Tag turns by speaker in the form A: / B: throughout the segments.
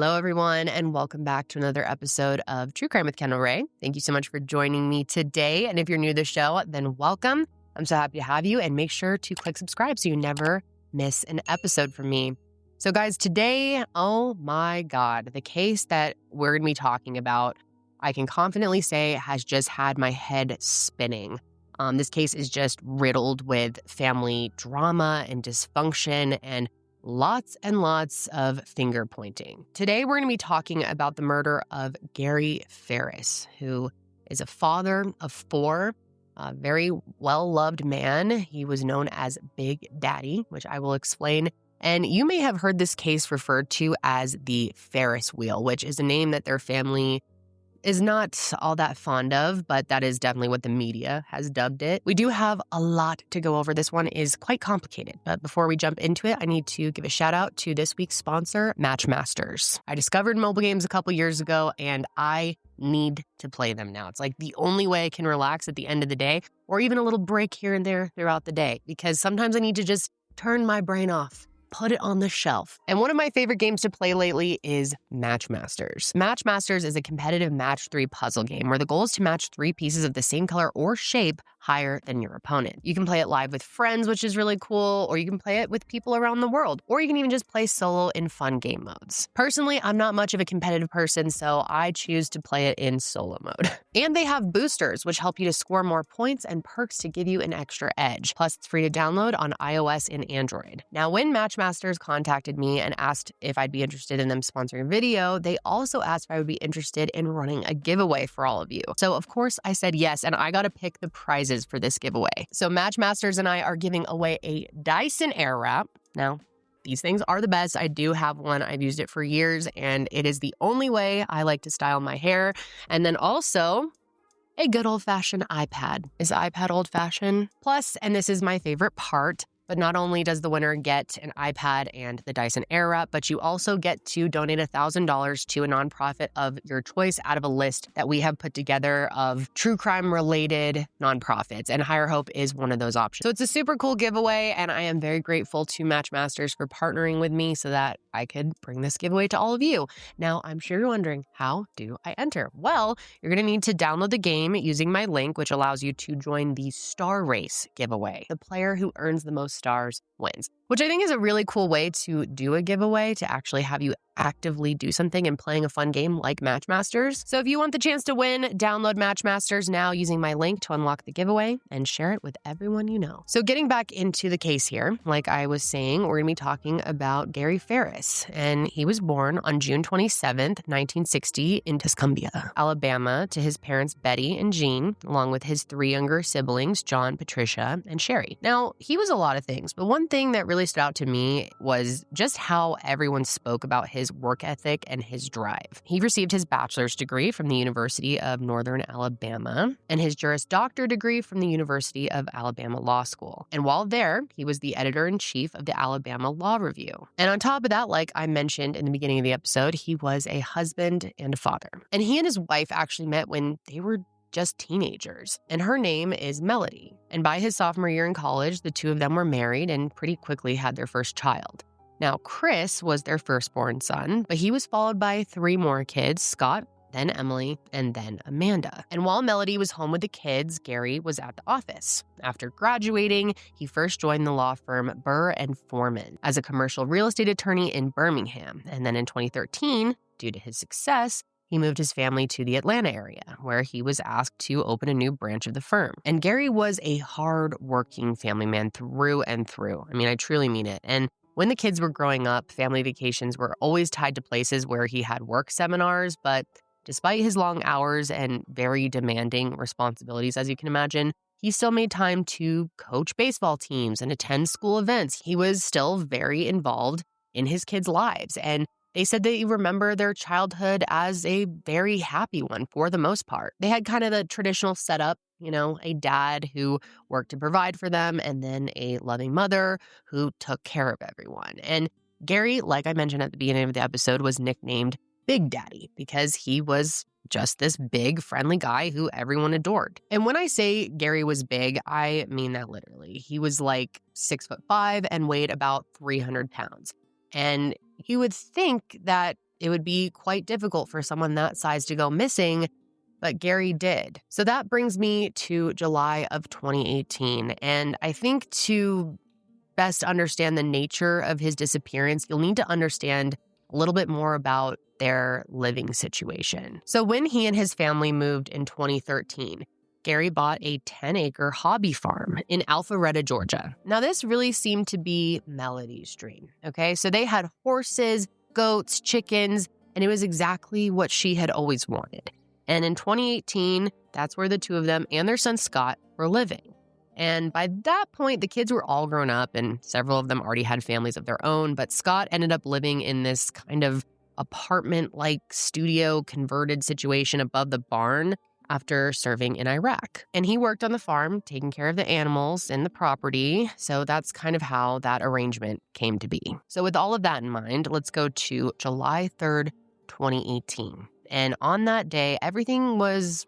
A: Hello, everyone, and welcome back to another episode of True Crime with Kendall Rae. Thank you so much for joining me today. And if you're new to the show, then welcome. I'm so happy to have you, and make sure to click subscribe so you never miss an episode from me. So, guys, today, oh my God, the case that we're going to be talking about, I can confidently say has just had my head spinning. This case is just riddled with family drama and dysfunction and lots of finger pointing. Today, we're going to be talking about the murder of Gary Farris, who is a father of four, a very well-loved man. He was known as Big Daddy, which I will explain. And you may have heard this case referred to as the Farris wheel, which is a name that their family is not all that fond of, but that is definitely what the media has dubbed it. We do have a lot to go over. This one is quite complicated, but before we jump into it, I need to give a shout out to this week's sponsor, Matchmasters. I discovered mobile games a couple years ago, and I need to play them now. It's like the only way I can relax at the end of the day, or even a little break here and there throughout the day, because sometimes I need to just turn my brain off, put it on the shelf. And one of my favorite games to play lately is Matchmasters. Matchmasters is a competitive match 3 puzzle game where the goal is to match 3 pieces of the same color or shape higher than your opponent. You can play it live with friends, which is really cool, or you can play it with people around the world, or you can even just play solo in fun game modes. Personally, I'm not much of a competitive person, so I choose to play it in solo mode. And they have boosters, which help you to score more points, and perks to give you an extra edge. Plus, it's free to download on iOS and Android. Now, when Matchmasters contacted me and asked if I'd be interested in them sponsoring a video, they also asked if I would be interested in running a giveaway for all of you. So, of course, I said yes, and I got to pick the prizes for this giveaway. So Matchmasters and I are giving away a Dyson Airwrap. Now, these things are the best. I do have one. I've used it for years, and it is the only way I like to style my hair. And then also a good old-fashioned iPad. Is the iPad old-fashioned? Plus, and this is my favorite part, but not only does the winner get an iPad and the Dyson Airwrap, but you also get to donate $1,000 to a nonprofit of your choice out of a list that we have put together of true crime-related nonprofits, and Higher Hope is one of those options. So it's a super cool giveaway, and I am very grateful to Matchmasters for partnering with me so that I could bring this giveaway to all of you. Now, I'm sure you're wondering, how do I enter? Well, you're going to need to download the game using my link, which allows you to join the Star Race giveaway. The player who earns the most stars wins, which I think is a really cool way to do a giveaway, to actually have you actively do something and playing a fun game like Matchmasters. So if you want the chance to win, download Matchmasters now using my link to unlock the giveaway and share it with everyone you know. So getting back into the case here, like I was saying, we're going to be talking about Gary Farris, and he was born on June 27th, 1960 in Tuscumbia, Alabama, to his parents Betty and Jean, along with his 3 younger siblings, John, Patricia, and Sherry. Now, he was a lot of things, but one thing that really stood out to me was just how everyone spoke about his work ethic and his drive. He received his bachelor's degree from the University of Northern Alabama and his Juris Doctor degree from the University of Alabama Law School. And while there, he was the editor-in-chief of the Alabama Law Review. And on top of that, like I mentioned in the beginning of the episode, he was a husband and a father. And he and his wife actually met when they were just teenagers, and her name is Melody. And by his sophomore year in college, the two of them were married and pretty quickly had their first child. Now, Chris was their firstborn son, but he was followed by 3 more kids, Scott, then Emily, and then Amanda. And while Melody was home with the kids, Gary was at the office. After graduating, he first joined the law firm Burr and Foreman as a commercial real estate attorney in Birmingham. And then in 2013, due to his success, he moved his family to the Atlanta area, where he was asked to open a new branch of the firm. And Gary was a hard-working family man through and through. I mean, I truly mean it. And when the kids were growing up, family vacations were always tied to places where he had work seminars, but despite his long hours and very demanding responsibilities, as you can imagine, he still made time to coach baseball teams and attend school events. He was still very involved in his kids' lives, and they said they remember their childhood as a very happy one for the most part. They had kind of the traditional setup, you know, a dad who worked to provide for them, and then a loving mother who took care of everyone. And Gary, like I mentioned at the beginning of the episode, was nicknamed Big Daddy because he was just this big, friendly guy who everyone adored. And when I say Gary was big, I mean that literally. He was like 6'5" and weighed about 300 pounds. And you would think that it would be quite difficult for someone that size to go missing, but Gary did. So that brings me to July of 2018. And I think to best understand the nature of his disappearance, you'll need to understand a little bit more about their living situation. So when he and his family moved in 2013, Gary bought a 10-acre hobby farm in Alpharetta, Georgia. Now, this really seemed to be Melody's dream, okay? So they had horses, goats, chickens, and it was exactly what she had always wanted. And in 2018, that's where the two of them and their son Scott were living. And by that point, the kids were all grown up and several of them already had families of their own, but Scott ended up living in this kind of apartment-like studio converted situation above the barn after serving in Iraq. And he worked on the farm, taking care of the animals and the property. So that's kind of how that arrangement came to be. So with all of that in mind, let's go to July 3rd, 2018. And on that day, everything was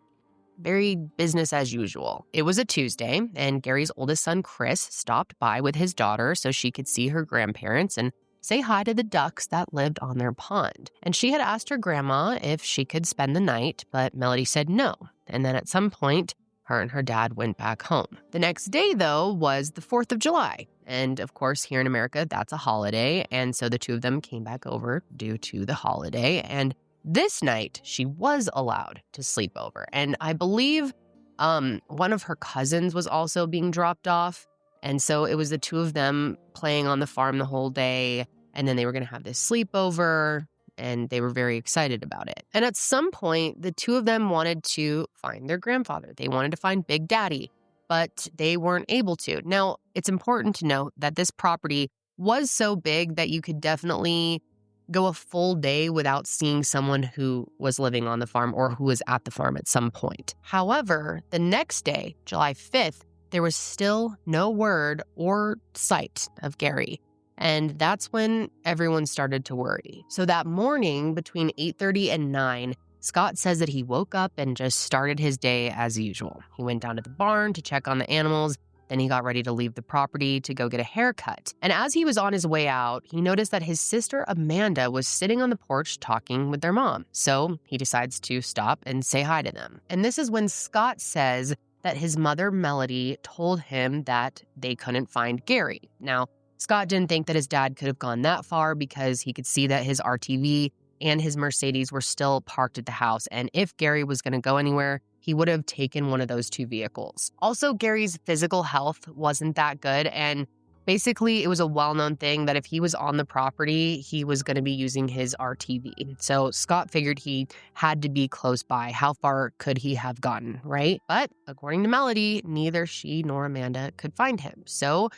A: very business as usual. It was a Tuesday, and Gary's oldest son, Chris, stopped by with his daughter so she could see her grandparents and say hi to the ducks that lived on their pond. And she had asked her grandma if she could spend the night, but Melody said no. And then at some point, her and her dad went back home. The next day, though, was the 4th of July. And of course, here in America, that's a holiday. And so the two of them came back over due to the holiday. And this night, she was allowed to sleep over. And I believe one of her cousins was also being dropped off. And so it was the two of them playing on the farm the whole day. And then they were going to have this sleepover. And they were very excited about it. And at some point, the two of them wanted to find their grandfather. They wanted to find Big Daddy, but they weren't able to. Now, it's important to note that this property was so big that you could definitely go a full day without seeing someone who was living on the farm or who was at the farm at some point. However, the next day, July 5th, there was still no word or sight of Gary. And that's when everyone started to worry. So that morning between 8:30 and 9, Scott says that he woke up and just started his day as usual. He went down to the barn to check on the animals. Then he got ready to leave the property to go get a haircut. And as he was on his way out, he noticed that his sister Amanda was sitting on the porch talking with their mom. So he decides to stop and say hi to them. And this is when Scott says that his mother Melody told him that they couldn't find Gary. Now, Scott didn't think that his dad could have gone that far because he could see that his RTV and his Mercedes were still parked at the house. And if Gary was going to go anywhere, he would have taken one of those two vehicles. Also, Gary's physical health wasn't that good. And basically, it was a well-known thing that if he was on the property, he was going to be using his RTV. So Scott figured he had to be close by. How far could he have gotten, right? But according to Melody, neither she nor Amanda could find him. So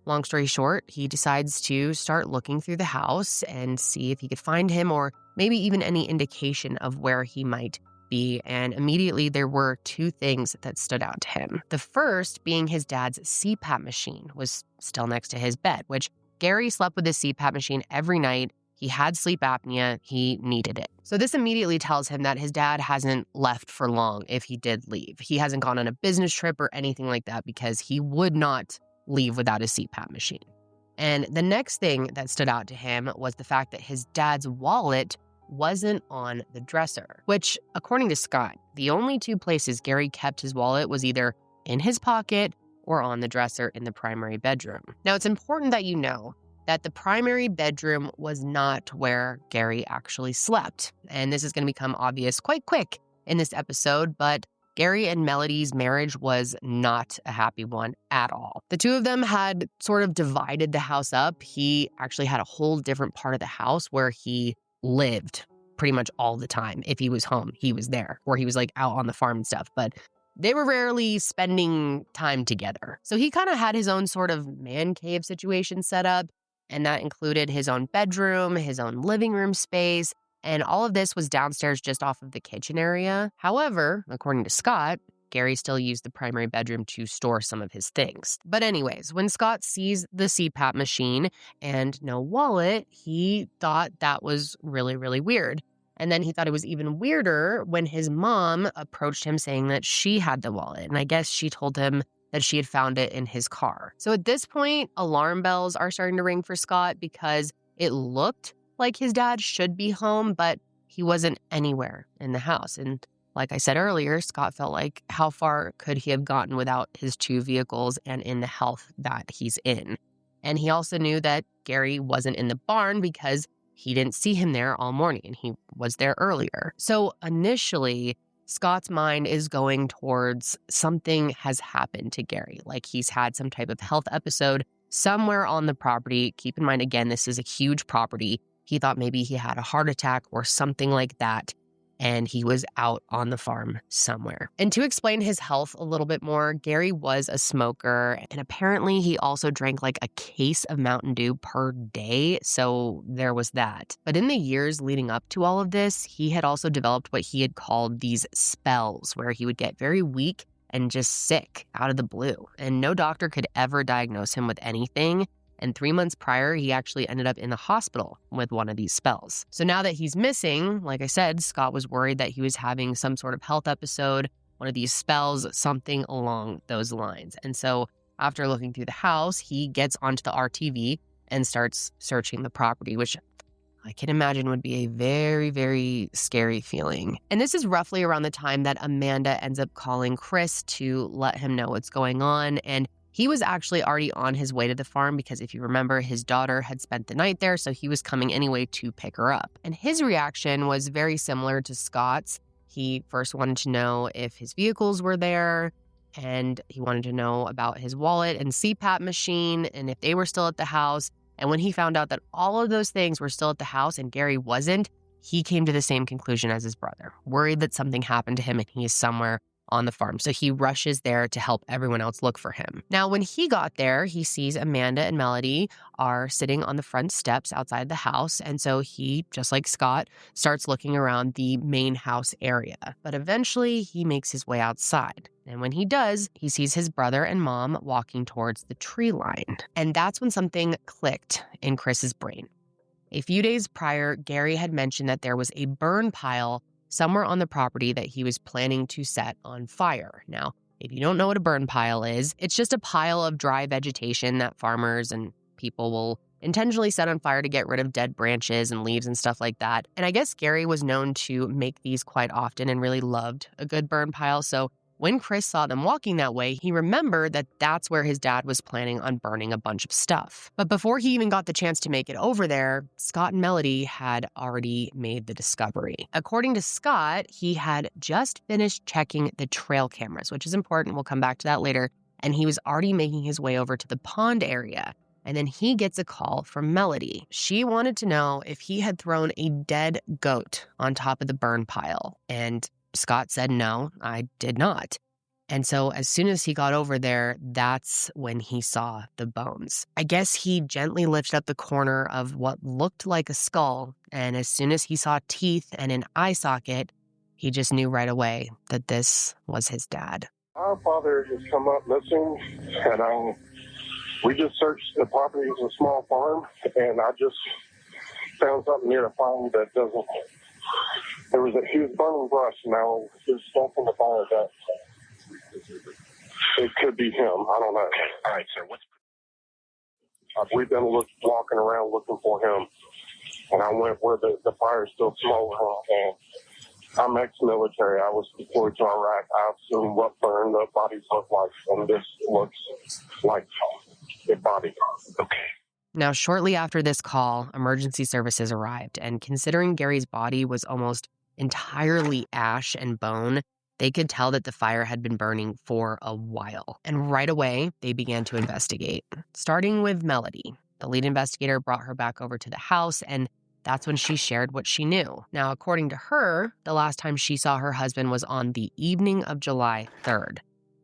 A: long story short, he decides to start looking through the house and see if he could find him or maybe even any indication of where he might be. And immediately there were two things that stood out to him. The first being his dad's CPAP machine was still next to his bed, which Gary slept with his CPAP machine every night. He had sleep apnea. He needed it. So this immediately tells him that his dad hasn't left for long if he did leave. He hasn't gone on a business trip or anything like that because he would not leave without a CPAP machine. And the next thing that stood out to him was the fact that his dad's wallet wasn't on the dresser, which, according to Scott, the only two places Gary kept his wallet was either in his pocket or on the dresser in the primary bedroom. Now, it's important that you know that the primary bedroom was not where Gary actually slept. And this is going to become obvious quite quick in this episode, but Gary and Melody's marriage was not a happy one at all. The two of them had sort of divided the house up. He actually had a whole different part of the house where he lived pretty much all the time. If he was home, he was there, or he was like out on the farm and stuff, but they were rarely spending time together. So he kind of had his own sort of man cave situation set up, and that included his own bedroom, his own living room space, and all of this was downstairs just off of the kitchen area. However, according to Scott, Gary still used the primary bedroom to store some of his things. But anyways, when Scott sees the CPAP machine and no wallet, he thought that was really, really weird. And then he thought it was even weirder when his mom approached him saying that she had the wallet. And I guess she told him that she had found it in his car. So at this point, alarm bells are starting to ring for Scott because it looked like his dad should be home, but he wasn't anywhere in the house. And like I said earlier, Scott felt like how far could he have gotten without his 2 vehicles and in the health that he's in? And he also knew that Gary wasn't in the barn because he didn't see him there all morning and he was there earlier. So initially, Scott's mind is going towards something has happened to Gary, like he's had some type of health episode somewhere on the property. Keep in mind, again, this is a huge property. He thought maybe he had a heart attack or something like that, and he was out on the farm somewhere. And to explain his health a little bit more, Gary was a smoker, and apparently he also drank like a case of Mountain Dew per day, so there was that. But in the years leading up to all of this, he had also developed what he had called these spells, where he would get very weak and just sick out of the blue. And no doctor could ever diagnose him with anything. And 3 months prior, he actually ended up in the hospital with one of these spells. So now that he's missing, like I said, Scott was worried that he was having some sort of health episode, one of these spells, something along those lines. And so after looking through the house, he gets onto the RTV and starts searching the property, which I can imagine would be a very, very scary feeling. And this is roughly around the time that Amanda ends up calling Chris to let him know what's going on. And he was actually already on his way to the farm because if you remember, his daughter had spent the night there, so he was coming anyway to pick her up. And his reaction was very similar to Scott's. He first wanted to know if his vehicles were there, and he wanted to know about his wallet and CPAP machine and if they were still at the house. And when he found out that all of those things were still at the house and Gary wasn't, he came to the same conclusion as his brother, worried that something happened to him and he is somewhere on the farm. So he rushes there to help everyone else look for him. Now, when he got there, he sees Amanda and Melody are sitting on the front steps outside the house. And so he, just like Scott, starts looking around the main house area. But eventually he makes his way outside. And when he does, he sees his brother and mom walking towards the tree line. And that's when something clicked in Chris's brain. A few days prior, Gary had mentioned that there was a burn pile somewhere on the property that he was planning to set on fire. Now, if you don't know what a burn pile is, it's just a pile of dry vegetation that farmers and people will intentionally set on fire to get rid of dead branches and leaves and stuff like that. And I guess Gary was known to make these quite often and really loved a good burn pile. So when Chris saw them walking that way, he remembered that that's where his dad was planning on burning a bunch of stuff. But before he even got the chance to make it over there, Scott and Melody had already made the discovery. According to Scott, he had just finished checking the trail cameras, which is important. We'll come back to that later. And he was already making his way over to the pond area. And then he gets a call from Melody. She wanted to know if he had thrown a dead goat on top of the burn pile. And Scott said, no, I did not. And so as soon as he got over there, that's when he saw the bones. I guess he gently lifted up the corner of what looked like a skull. And as soon as he saw teeth and an eye socket, he just knew right away that this was his dad.
B: Our father has come up missing, and we just searched the property. It was a small farm, and I just found something near the farm that doesn't. He was burning brush. Now there's stuff in the fire that it could be him. I don't know.
C: All right, sir.
B: We've been walking around looking for him, and I went where the fire is still smoldering. And I'm ex-military. I was deployed to Iraq. I've seen what burned up bodies look like, and this looks like a body.
C: Okay.
A: Now, shortly after this call, emergency services arrived, and considering Gary's body was almost entirely ash and bone, they could tell that the fire had been burning for a while. And right away, they began to investigate, starting with Melody. The lead investigator brought her back over to the house, and that's when she shared what she knew. Now, according to her, the last time she saw her husband was on the evening of July 3rd.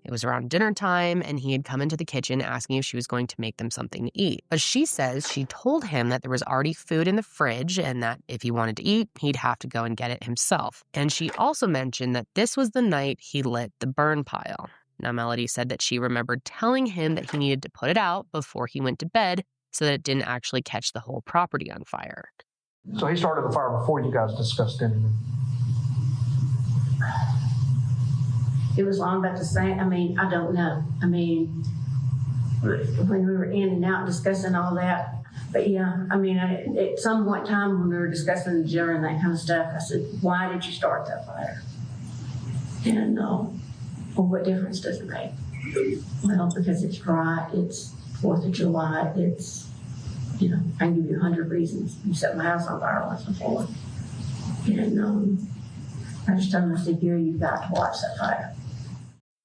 A: It was around dinner time, and he had come into the kitchen asking if she was going to make them something to eat. But she says she told him that there was already food in the fridge and that if he wanted to eat, he'd have to go and get it himself. And she also mentioned that this was the night he lit the burn pile. Now, Melody said that she remembered telling him that he needed to put it out before he went to bed so that it didn't actually catch the whole property on fire.
D: So he started the fire before you guys discussed anything?
E: It was long about the same. I don't know. When we were in and out discussing all that, But yeah, I mean, at some point in time when we were discussing the gender and that kind of stuff, I said, why did you start that fire? And, well, what difference does it make? Well, because it's dry, it's 4th of July, it's, you know, I can give you 100 reasons. You set my house on fire once before. And I just told him, I said, Gary, you've got to watch that fire.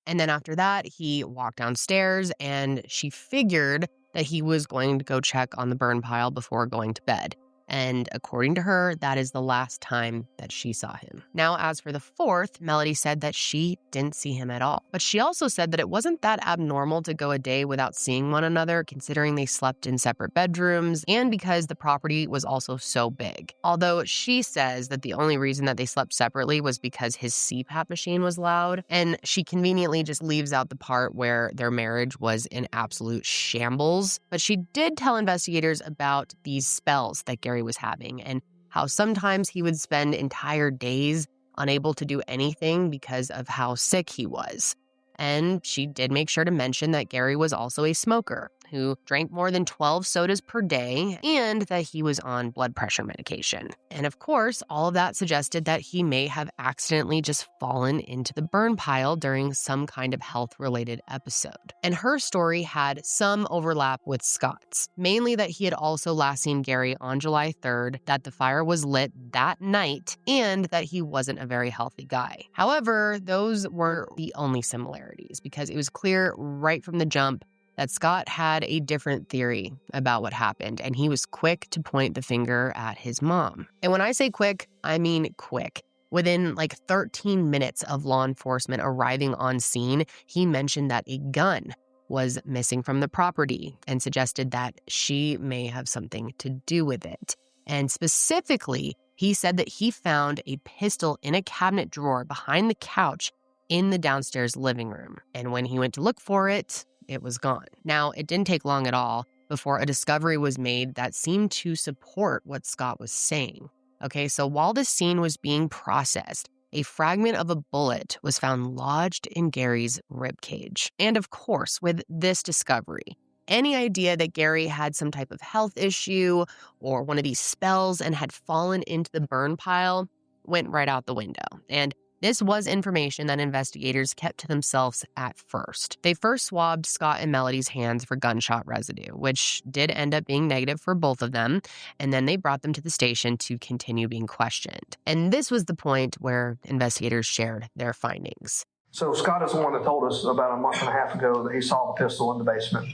A: And then after that, he walked downstairs and she figured that he was going to go check on the burn pile before going to bed. And according to her, that is the last time that she saw him. Now, as for the 4th, Melody said that she didn't see him at all. But she also said that it wasn't that abnormal to go a day without seeing one another, considering they slept in separate bedrooms and because the property was also so big. Although she says that the only reason that they slept separately was because his CPAP machine was loud. And she conveniently just leaves out the part where their marriage was in absolute shambles. But she did tell investigators about these spells that Gary was having and how sometimes he would spend entire days unable to do anything because of how sick he was. And she did make sure to mention that Gary was also a smoker who drank more than 12 sodas per day and that he was on blood pressure medication. And of course, all of that suggested that he may have accidentally just fallen into the burn pile during some kind of health-related episode. And her story had some overlap with Scott's, mainly that he had also last seen Gary on July 3rd, that the fire was lit that night, and that he wasn't a very healthy guy. However, those were the only similarities because it was clear right from the jump that Scott had a different theory about what happened, and he was quick to point the finger at his mom. And when I say quick, I mean quick. Within like 13 minutes of law enforcement arriving on scene, he mentioned that a gun was missing from the property and suggested that she may have something to do with it. And specifically, he said that he found a pistol in a cabinet drawer behind the couch in the downstairs living room. And when he went to look for it, it was gone. Now, it didn't take long at all before a discovery was made that seemed to support what Scott was saying. Okay, so while the scene was being processed, a fragment of a bullet was found lodged in Gary's ribcage. And of course, with this discovery, any idea that Gary had some type of health issue or one of these spells and had fallen into the burn pile went right out the window. And this was information that investigators kept to themselves at first. They first swabbed Scott and Melody's hands for gunshot residue, which did end up being negative for both of them, and then they brought them to the station to continue being questioned. And this was the point where investigators shared their findings.
D: So Scott is the one that told us about a month and a half ago that he saw the pistol in the basement.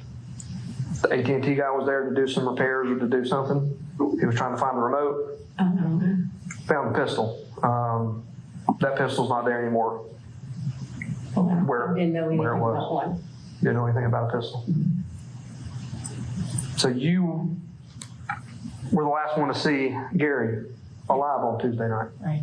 D: The AT&T guy was there to do some repairs or to do something. He was trying to find the remote. Found the pistol. That pistol's not there anymore. Where
E: Didn't know anything
D: it was.
E: about one.
D: Didn't know anything about a pistol. So you were the last one to see Gary alive on Tuesday night.
E: Right.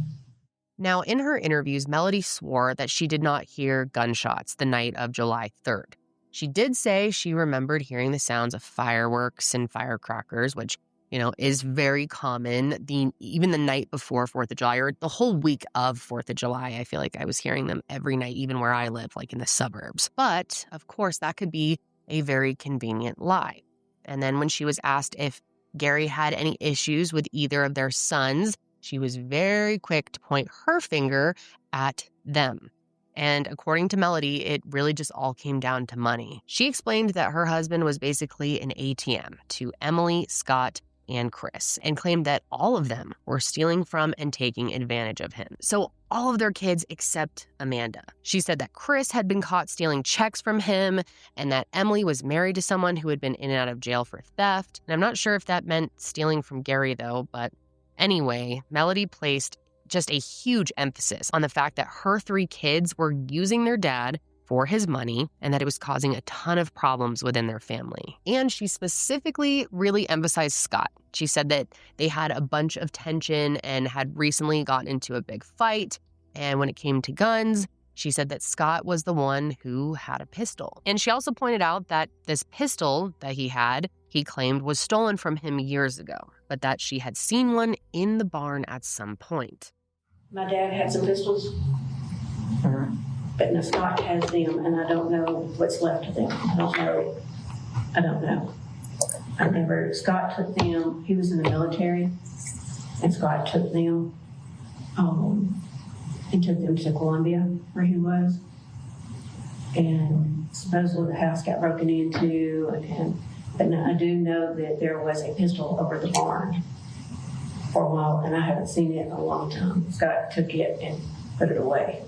A: Now, in her interviews, Melody swore that she did not hear gunshots the night of July 3rd. She did say she remembered hearing the sounds of fireworks and firecrackers, which, you know, is very common. Even the night before 4th of July or the whole week of 4th of July, I feel like I was hearing them every night, even where I live, like in the suburbs. But, of course, that could be a very convenient lie. And then when she was asked if Gary had any issues with either of their sons, she was very quick to point her finger at them. And according to Melody, it really just all came down to money. She explained that her husband was basically an ATM to Emily, Scott, and Chris, and claimed that all of them were stealing from and taking advantage of him. So all of their kids except Amanda. She said that Chris had been caught stealing checks from him and that Emily was married to someone who had been in and out of jail for theft. And I'm not sure if that meant stealing from Gary though, but anyway, Melody placed just a huge emphasis on the fact that her 3 kids were using their dad for his money and that it was causing a ton of problems within their family. And she specifically really emphasized Scott. She said that they had a bunch of tension and had recently gotten into a big fight. And when it came to guns, she said that Scott was the one who had a pistol. And she also pointed out that this pistol that he claimed was stolen from him years ago, but that she had seen one in the barn at some point.
E: My dad had some pistols, but now Scott has them, and I don't know what's left of them. I don't know. Scott took them, he was in the military, and Scott took them and took them to Colombia, where he was. And supposedly the house got broken into, but now I do know that there was a pistol over the barn for a while, and I haven't seen it in a long time. Scott took it and put it away.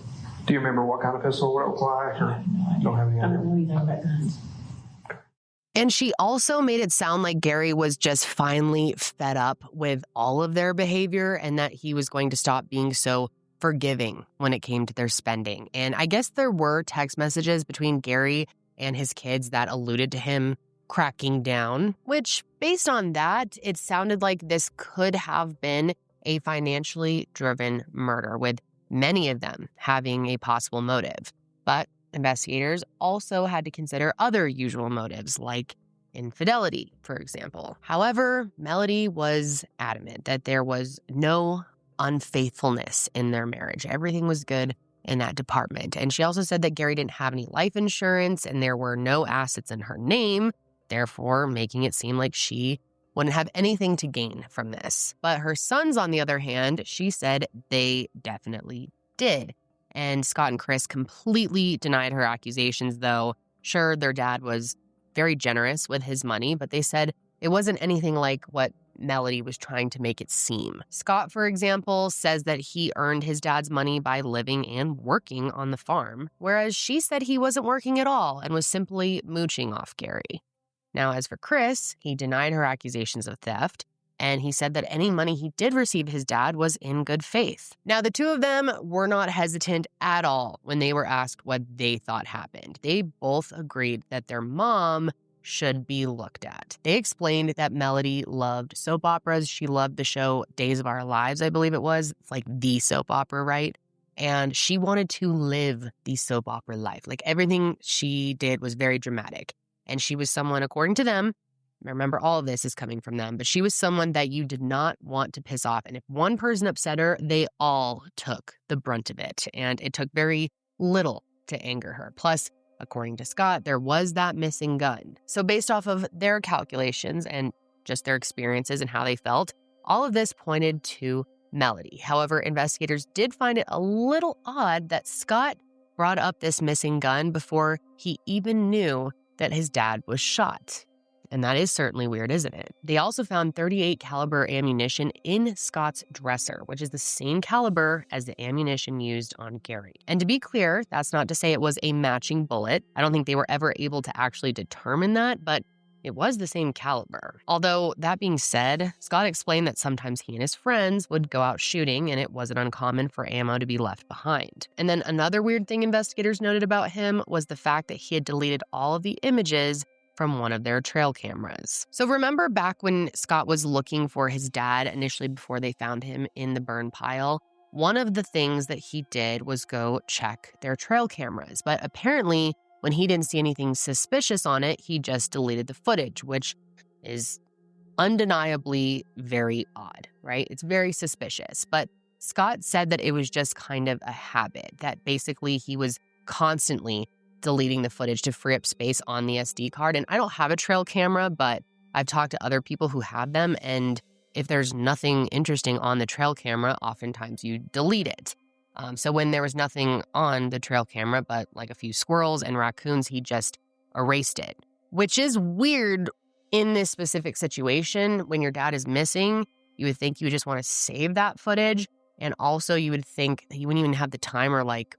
D: Do you remember what kind of pistol, what it looked like? Or don't have any
E: I
D: idea?
E: don't know anything about guns.
A: And she also made it sound like Gary was just finally fed up with all of their behavior and that he was going to stop being so forgiving when it came to their spending. And I guess there were text messages between Gary and his kids that alluded to him cracking down, which based on that, it sounded like this could have been a financially driven murder, with many of them having a possible motive. But investigators also had to consider other usual motives, like infidelity, for example. However, Melody was adamant that there was no unfaithfulness in their marriage. Everything was good in that department. And she also said that Gary didn't have any life insurance and there were no assets in her name, therefore making it seem like she wouldn't have anything to gain from this. But her sons, on the other hand, she said they definitely did. And Scott and Chris completely denied her accusations, though. Sure, their dad was very generous with his money, but they said it wasn't anything like what Melody was trying to make it seem. Scott, for example, says that he earned his dad's money by living and working on the farm, whereas she said he wasn't working at all and was simply mooching off Gary. Now, as for Chris, he denied her accusations of theft, and he said that any money he did receive his dad was in good faith. Now, the two of them were not hesitant at all when they were asked what they thought happened. They both agreed that their mom should be looked at. They explained that Melody loved soap operas. She loved the show Days of Our Lives, I believe it was. It's like the soap opera, right? And she wanted to live the soap opera life. Like everything she did was very dramatic. And she was someone, according to them, remember all of this is coming from them, but she was someone that you did not want to piss off. And if one person upset her, they all took the brunt of it. And it took very little to anger her. Plus, according to Scott, there was that missing gun. So based off of their calculations and just their experiences and how they felt, all of this pointed to Melody. However, investigators did find it a little odd that Scott brought up this missing gun before he even knew that his dad was shot. And that is certainly weird, isn't it? They also found .38 caliber ammunition in Scott's dresser, which is the same caliber as the ammunition used on Gary. And to be clear, that's not to say it was a matching bullet. I don't think they were ever able to actually determine that, but it was the same caliber. Although, that being said, Scott explained that sometimes he and his friends would go out shooting and it wasn't uncommon for ammo to be left behind. And then another weird thing investigators noted about him was the fact that he had deleted all of the images from one of their trail cameras. So remember back when Scott was looking for his dad initially before they found him in the burn pile? One of the things that he did was go check their trail cameras. But apparently, when he didn't see anything suspicious on it, he just deleted the footage, which is undeniably very odd, right? It's very suspicious. But Scott said that it was just kind of a habit, that basically he was constantly deleting the footage to free up space on the SD card. And I don't have a trail camera, but I've talked to other people who have them. And if there's nothing interesting on the trail camera, oftentimes you delete it. So when there was nothing on the trail camera, but like a few squirrels and raccoons, he just erased it, which is weird in this specific situation. When your dad is missing, you would think you would just want to save that footage. And also you would think that you wouldn't even have the time or like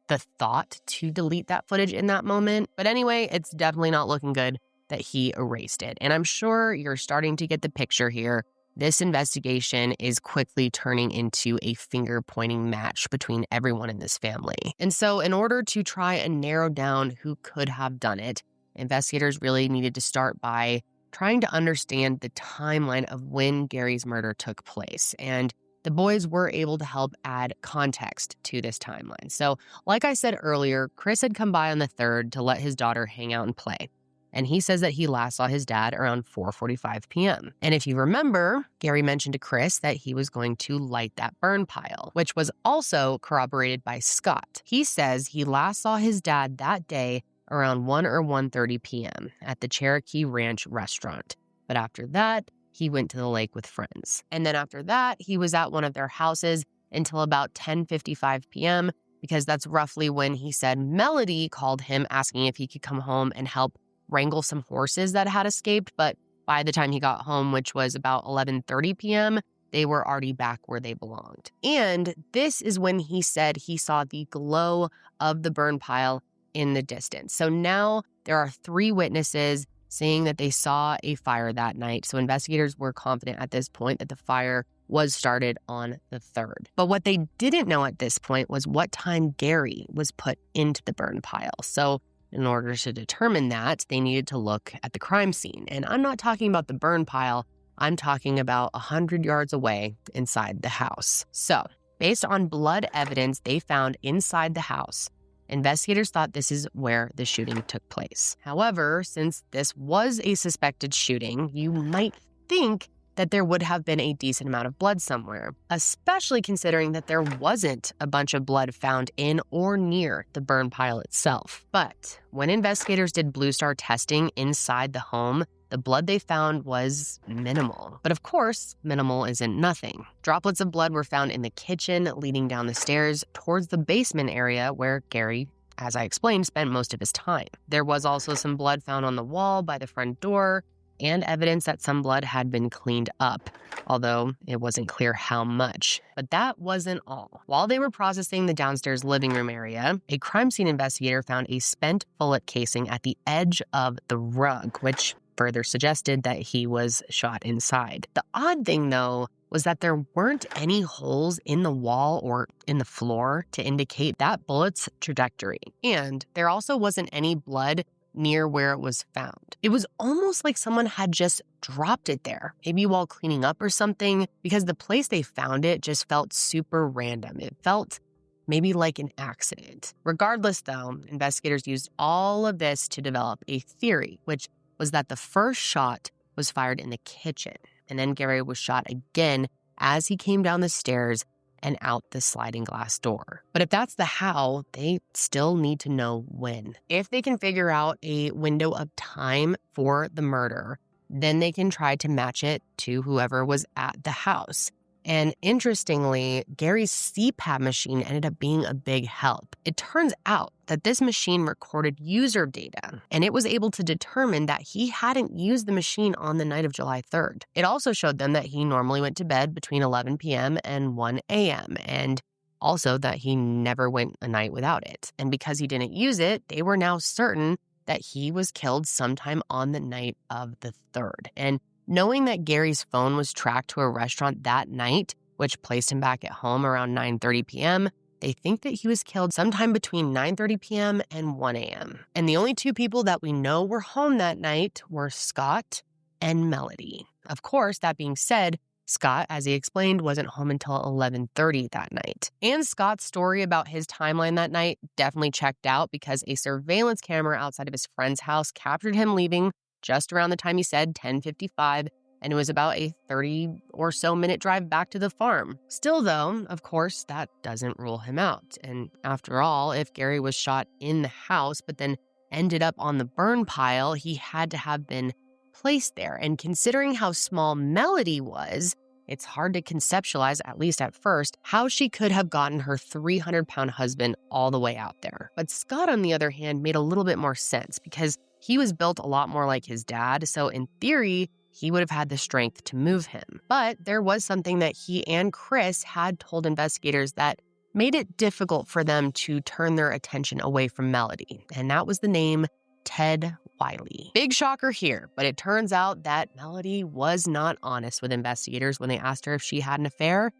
A: the thought to delete that footage in that moment. But anyway, it's definitely not looking good that he erased it. And I'm sure you're starting to get the picture here. This investigation is quickly turning into a finger-pointing match between everyone in this family. And so in order to try and narrow down who could have done it, investigators really needed to start by trying to understand the timeline of when Gary's murder took place. And the boys were able to help add context to this timeline. So, like I said earlier, Chris had come by on the 3rd to let his daughter hang out and play. And he says that he last saw his dad around 4:45 p.m. And if you remember, Gary mentioned to Chris that he was going to light that burn pile, which was also corroborated by Scott. He says he last saw his dad that day around 1 or 1:30 p.m. at the Cherokee Ranch restaurant. But after that, he went to the lake with friends. And then after that, he was at one of their houses until about 10:55 p.m. because that's roughly when he said Melody called him asking if he could come home and help wrangle some horses that had escaped. But by the time he got home, which was about 11:30 p.m., they were already back where they belonged. And this is when he said he saw the glow of the burn pile in the distance. So now there are 3 witnesses saying that they saw a fire that night. So investigators were confident at this point that the fire was started on the 3rd. But what they didn't know at this point was what time Gary was put into the burn pile. So in order to determine that, they needed to look at the crime scene. And I'm not talking about the burn pile. I'm talking about 100 yards away inside the house. So based on blood evidence they found inside the house, investigators thought this is where the shooting took place. However, since this was a suspected shooting, you might think that there would have been a decent amount of blood somewhere, especially considering that there wasn't a bunch of blood found in or near the burn pile itself. But when investigators did Blue Star testing inside the home, the blood they found was minimal. But of course, minimal isn't nothing. Droplets of blood were found in the kitchen leading down the stairs towards the basement area where Gary, as I explained, spent most of his time. There was also some blood found on the wall by the front door and evidence that some blood had been cleaned up, although it wasn't clear how much. But that wasn't all. While they were processing the downstairs living room area, a crime scene investigator found a spent bullet casing at the edge of the rug, which further suggested that he was shot inside. The odd thing, though, was that there weren't any holes in the wall or in the floor to indicate that bullet's trajectory. And there also wasn't any blood near where it was found. It was almost like someone had just dropped it there, maybe while cleaning up or something, because the place they found it just felt super random. It felt maybe like an accident. Regardless, though, investigators used all of this to develop a theory, which was that the first shot was fired in the kitchen, and then Gary was shot again as he came down the stairs and out the sliding glass door. But if that's the how, they still need to know when. If they can figure out a window of time for the murder, then they can try to match it to whoever was at the house. And interestingly, Gary's CPAP machine ended up being a big help. It turns out that this machine recorded user data, and it was able to determine that he hadn't used the machine on the night of July 3rd. It also showed them that he normally went to bed between 11 p.m. and 1 a.m., and also that he never went a night without it. And because he didn't use it, they were now certain that he was killed sometime on the night of the 3rd. And knowing that Gary's phone was tracked to a restaurant that night, which placed him back at home around 9:30 p.m., they think that he was killed sometime between 9:30 p.m. and 1 a.m. And the only 2 people that we know were home that night were Scott and Melody. Of course, that being said, Scott, as he explained, wasn't home until 11:30 that night. And Scott's story about his timeline that night definitely checked out because a surveillance camera outside of his friend's house captured him leaving just around the time he said 10:55, and it was about a 30 or so minute drive back to the farm. Still, though, of course, that doesn't rule him out. And after all, if Gary was shot in the house but then ended up on the burn pile, he had to have been placed there. And considering how small Melody was, it's hard to conceptualize, at least at first, how she could have gotten her 300-pound husband all the way out there. But Scott, on the other hand, made a little bit more sense because he was built a lot more like his dad, so in theory, he would have had the strength to move him. But there was something that he and Chris had told investigators that made it difficult for them to turn their attention away from Melody, and that was the name Ted Wiley. Big shocker here, but it turns out that Melody was not honest with investigators when they asked her if she had an affair.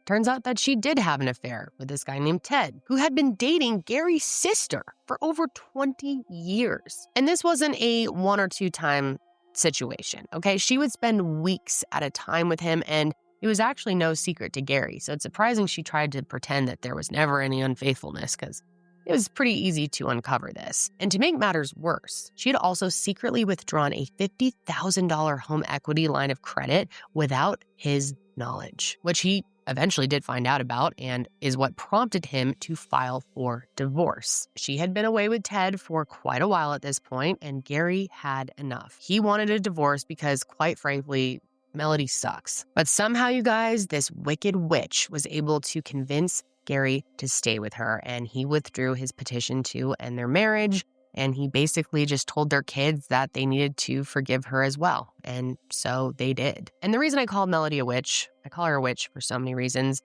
A: Turns out that she did have an affair with this guy named Ted, who had been dating Gary's sister for over 20 years. And this wasn't a 1 or 2 time situation, okay? She would spend weeks at a time with him, and it was actually no secret to Gary. So it's surprising she tried to pretend that there was never any unfaithfulness, because it was pretty easy to uncover this. And to make matters worse, she had also secretly withdrawn a $50,000 home equity line of credit without his knowledge, which he eventually did find out about and is what prompted him to file for divorce. She had been away with Ted for quite a while at this point, and Gary had enough. He wanted a divorce because, quite frankly, Melody sucks. But somehow, you guys, this wicked witch was able to convince Gary to stay with her, and he withdrew his petition to end their marriage, and he basically just told their kids that they needed to forgive her as well. And so they did. And the reason I call Melody a witch, I call her a witch for so many reasons,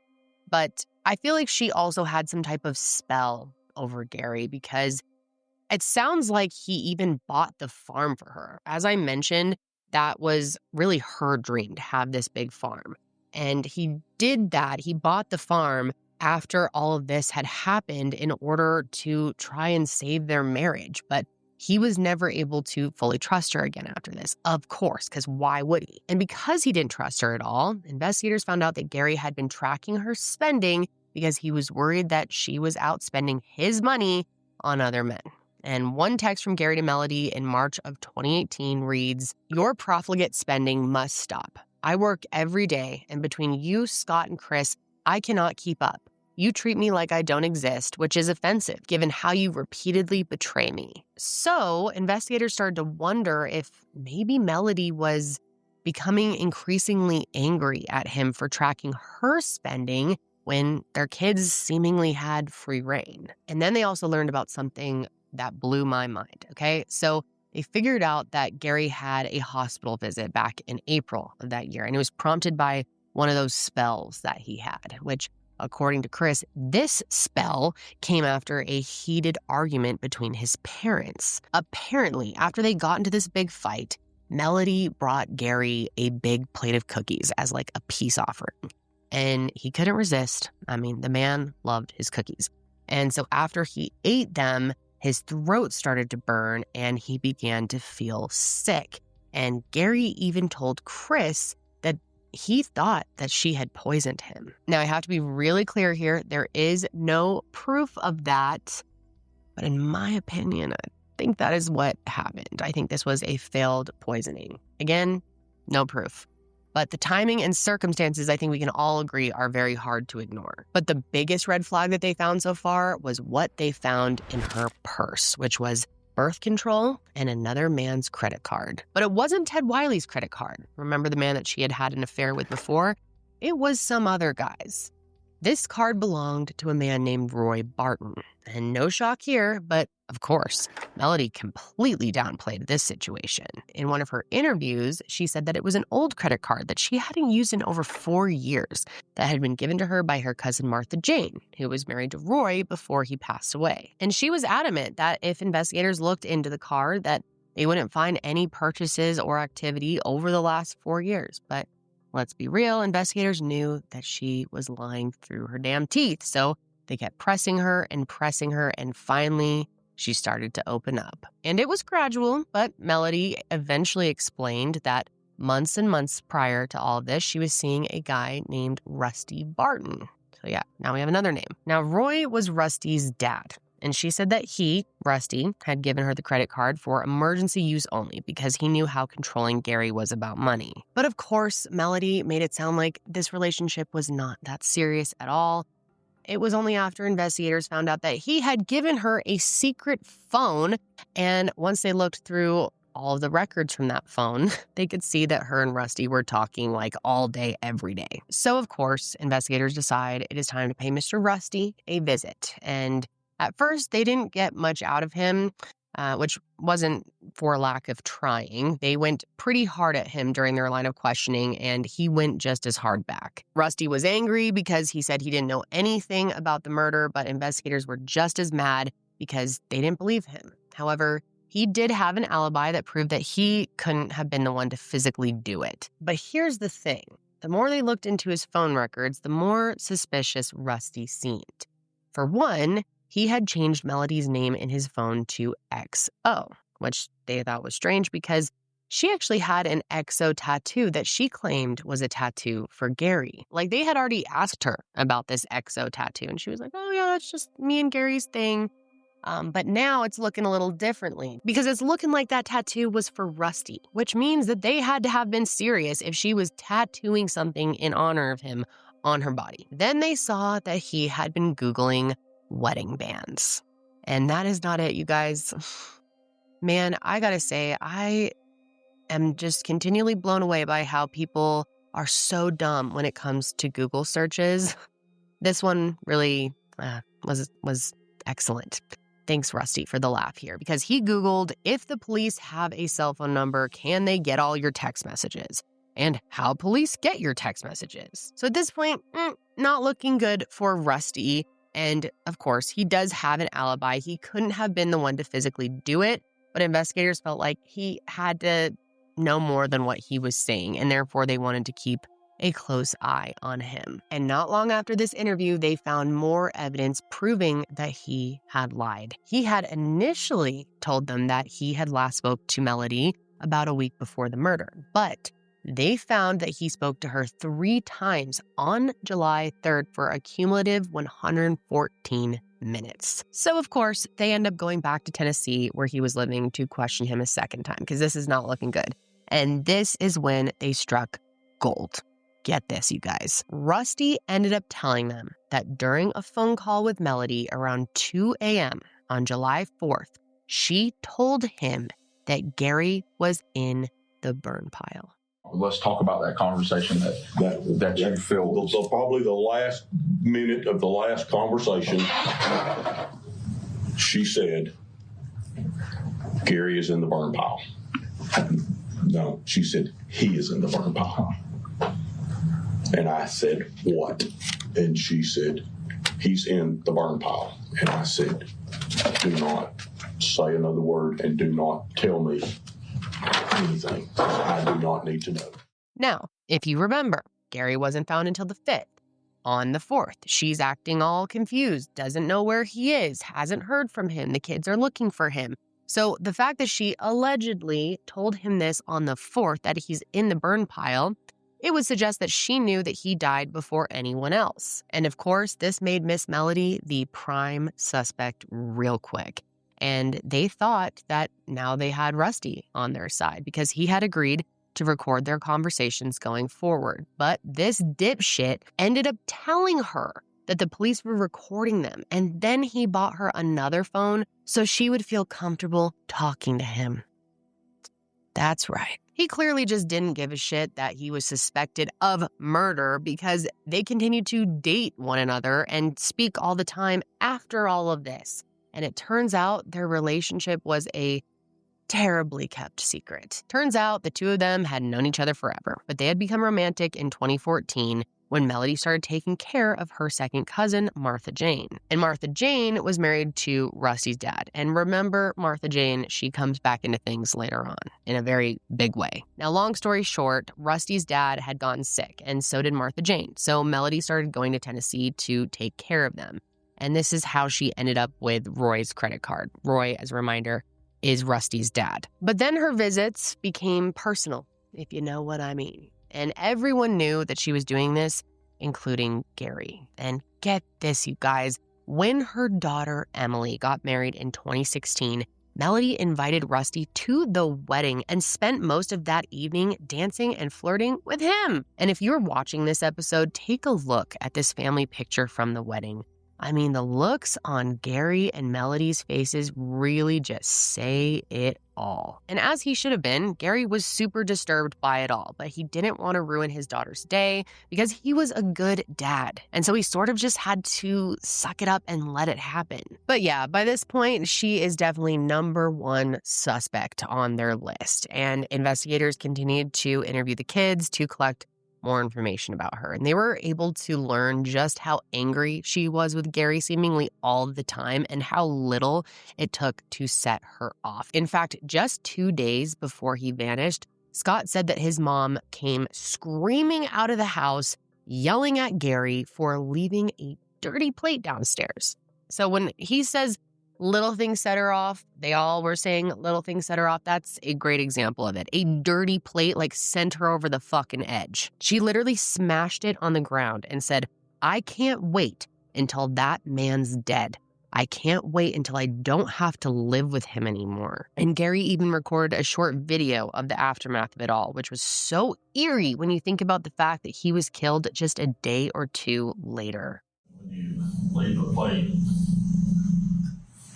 A: but I feel like she also had some type of spell over Gary because it sounds like he even bought the farm for her. As I mentioned, that was really her dream, to have this big farm. And he did that. He bought the farm after all of this had happened in order to try and save their marriage. But he was never able to fully trust her again after this, of course, because why would he? And because he didn't trust her at all, investigators found out that Gary had been tracking her spending because he was worried that she was out spending his money on other men. And one text from Gary to Melody in March of 2018 reads, "Your profligate spending must stop. I work every day, and between you, Scott, and Chris, I cannot keep up. You treat me like I don't exist, which is offensive, given how you repeatedly betray me." So investigators started to wonder if maybe Melody was becoming increasingly angry at him for tracking her spending when their kids seemingly had free reign. And then they also learned about something that blew my mind, okay? So they figured out that Gary had a hospital visit back in April of that year, and it was prompted by one of those spells that he had, which, according to Chris, this spell came after a heated argument between his parents. Apparently, after they got into this big fight, Melody brought Gary a big plate of cookies as like a peace offering, and he couldn't resist. I mean, the man loved his cookies. And so after he ate them, his throat started to burn and he began to feel sick. And Gary even told Chris that he thought that she had poisoned him. Now, I have to be really clear here. There is no proof of that. But in my opinion, I think that is what happened. I think this was a failed poisoning. Again, no proof. But the timing and circumstances, I think we can all agree, are very hard to ignore. But the biggest red flag that they found so far was what they found in her purse, which was birth control and another man's credit card. But it wasn't Ted Wiley's credit card. Remember the man that she had had an affair with before? It was some other guy's. This card belonged to a man named Roy Barton. And no shock here, but of course, Melody completely downplayed this situation. In one of her interviews, she said that it was an old credit card that she hadn't used in over 4 years that had been given to her by her cousin Martha Jane, who was married to Roy before he passed away. And she was adamant that if investigators looked into the card, that they wouldn't find any purchases or activity over the last 4 years. But let's be real, investigators knew that she was lying through her damn teeth. So they kept pressing her, and finally she started to open up. And it was gradual, but Melody eventually explained that months and months prior to all of this, she was seeing a guy named Rusty Barton. So yeah, now we have another name. Now, Roy was Rusty's dad. And she said that he, Rusty, had given her the credit card for emergency use only because he knew how controlling Gary was about money. But of course, Melody made it sound like this relationship was not that serious at all. It was only after investigators found out that he had given her a secret phone, and once they looked through all of the records from that phone, they could see that her and Rusty were talking like all day, every day. So of course, investigators decide it is time to pay Mr. Rusty a visit. And at first, they didn't get much out of him, which wasn't for lack of trying. They went pretty hard at him during their line of questioning, and he went just as hard back. Rusty was angry because he said he didn't know anything about the murder, but investigators were just as mad because they didn't believe him. However, he did have an alibi that proved that he couldn't have been the one to physically do it. But here's the thing. The more they looked into his phone records, the more suspicious Rusty seemed. For one, he had changed Melody's name in his phone to XO, which they thought was strange because she actually had an XO tattoo that she claimed was a tattoo for Gary. Like, they had already asked her about this XO tattoo, and she was like, oh yeah, it's just me and Gary's thing. But now it's looking a little differently because it's looking like that tattoo was for Rusty, which means that they had to have been serious if she was tattooing something in honor of him on her body. Then they saw that he had been Googling wedding bands. And that is not it, you guys. Man, I gotta say, I am just continually blown away by how people are so dumb when it comes to Google searches. This one really was excellent. Thanks, Rusty, for the laugh here, because he Googled, if the police have a cell phone number, can they get all your text messages? And how police get your text messages. So at this point, not looking good for Rusty. And of course, he does have an alibi. He couldn't have been the one to physically do it, but investigators felt like he had to know more than what he was saying, and therefore they wanted to keep a close eye on him. And not long after this interview, they found more evidence proving that he had lied. He had initially told them that he had last spoke to Melody about a week before the murder, but they found that he spoke to her 3 times on July 3rd for a cumulative 114 minutes. So, of course, they end up going back to Tennessee, where he was living, to question him a second time, because this is not looking good. And this is when they struck gold. Get this, you guys. Rusty ended up telling them that during a phone call with Melody around 2 a.m. on July 4th, she told him that Gary was in the burn pile.
C: Let's talk about that conversation that you feel.
F: So probably the last minute of the last conversation, she said, Gary is in the burn pile. No, she said, he is in the burn pile. And I said, what? And she said, he's in the burn pile. And I said, do not say another word and do not tell me anything. I do not need to know.
A: Now, if you remember, Gary wasn't found until the 5th. On the 4th, she's acting all confused, doesn't know where he is, hasn't heard from him. The kids are looking for him. So the fact that she allegedly told him this on the 4th, that he's in the burn pile, it would suggest that she knew that he died before anyone else. And of course, this made Miss Melody the prime suspect real quick. And they thought that now they had Rusty on their side because he had agreed to record their conversations going forward. But this dipshit ended up telling her that the police were recording them, and then he bought her another phone so she would feel comfortable talking to him. That's right. He clearly just didn't give a shit that he was suspected of murder, because they continued to date one another and speak all the time after all of this. And it turns out their relationship was a terribly kept secret. Turns out the two of them had known each other forever, but they had become romantic in 2014 when Melody started taking care of her second cousin, Martha Jane. And Martha Jane was married to Rusty's dad. And remember, Martha Jane, she comes back into things later on in a very big way. Now, long story short, Rusty's dad had gotten sick, and so did Martha Jane. So Melody started going to Tennessee to take care of them. And this is how she ended up with Roy's credit card. Roy, as a reminder, is Rusty's dad. But then her visits became personal, if you know what I mean. And everyone knew that she was doing this, including Gary. And get this, you guys, when her daughter Emily got married in 2016, Melody invited Rusty to the wedding and spent most of that evening dancing and flirting with him. And if you're watching this episode, take a look at this family picture from the wedding. I mean, the looks on Gary and Melody's faces really just say it all. And as he should have been, Gary was super disturbed by it all, but he didn't want to ruin his daughter's day because he was a good dad. And so he sort of just had to suck it up and let it happen. But yeah, by this point, she is definitely number one suspect on their list. And investigators continued to interview the kids to collect more information about her. And they were able to learn just how angry she was with Gary seemingly all the time and how little it took to set her off. In fact, just 2 days before he vanished, Scott said that his mom came screaming out of the house, yelling at Gary for leaving a dirty plate downstairs. So when he says little things set her off, they all were saying little things set her off. That's a great example of it. A dirty plate sent her over the fucking edge. She literally smashed it on the ground and said, I can't wait until that man's dead. I can't wait until I don't have to live with him anymore. And Gary even recorded a short video of the aftermath of it all, which was so eerie when you think about the fact that he was killed just a day or two later.
G: When you leave a plate,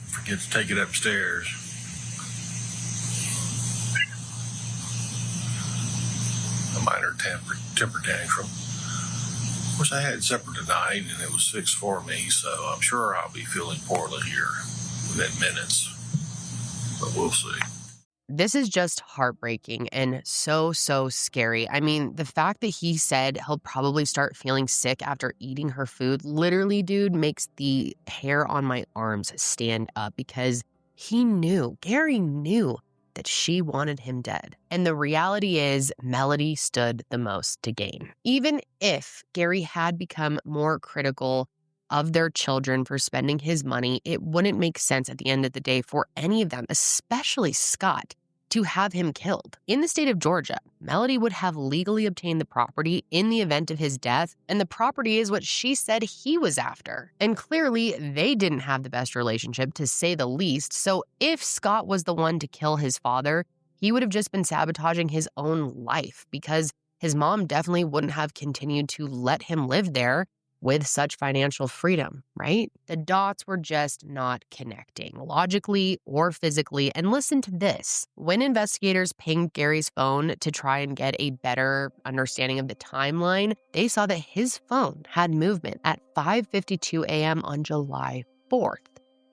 G: forget to take it upstairs. A minor temper tantrum. Of course, I had supper tonight, and it was 6 for me, so I'm sure I'll be feeling poorly here within minutes. But we'll see.
A: This is just heartbreaking and so scary. I mean, the fact that he said he'll probably start feeling sick after eating her food, literally, dude, makes the hair on my arms stand up because Gary knew that she wanted him dead. And the reality is, Melody stood the most to gain. Even if Gary had become more critical of their children for spending his money, it wouldn't make sense at the end of the day for any of them, especially Scott, to have him killed. In the state of Georgia, Melody would have legally obtained the property in the event of his death, and the property is what she said he was after. And clearly, they didn't have the best relationship, to say the least, so if Scott was the one to kill his father, he would have just been sabotaging his own life, because his mom definitely wouldn't have continued to let him live there with such financial freedom, right? The dots were just not connecting, logically or physically. And listen to this. When investigators pinged Gary's phone to try and get a better understanding of the timeline, they saw that his phone had movement at 5:52 a.m. on July 4th.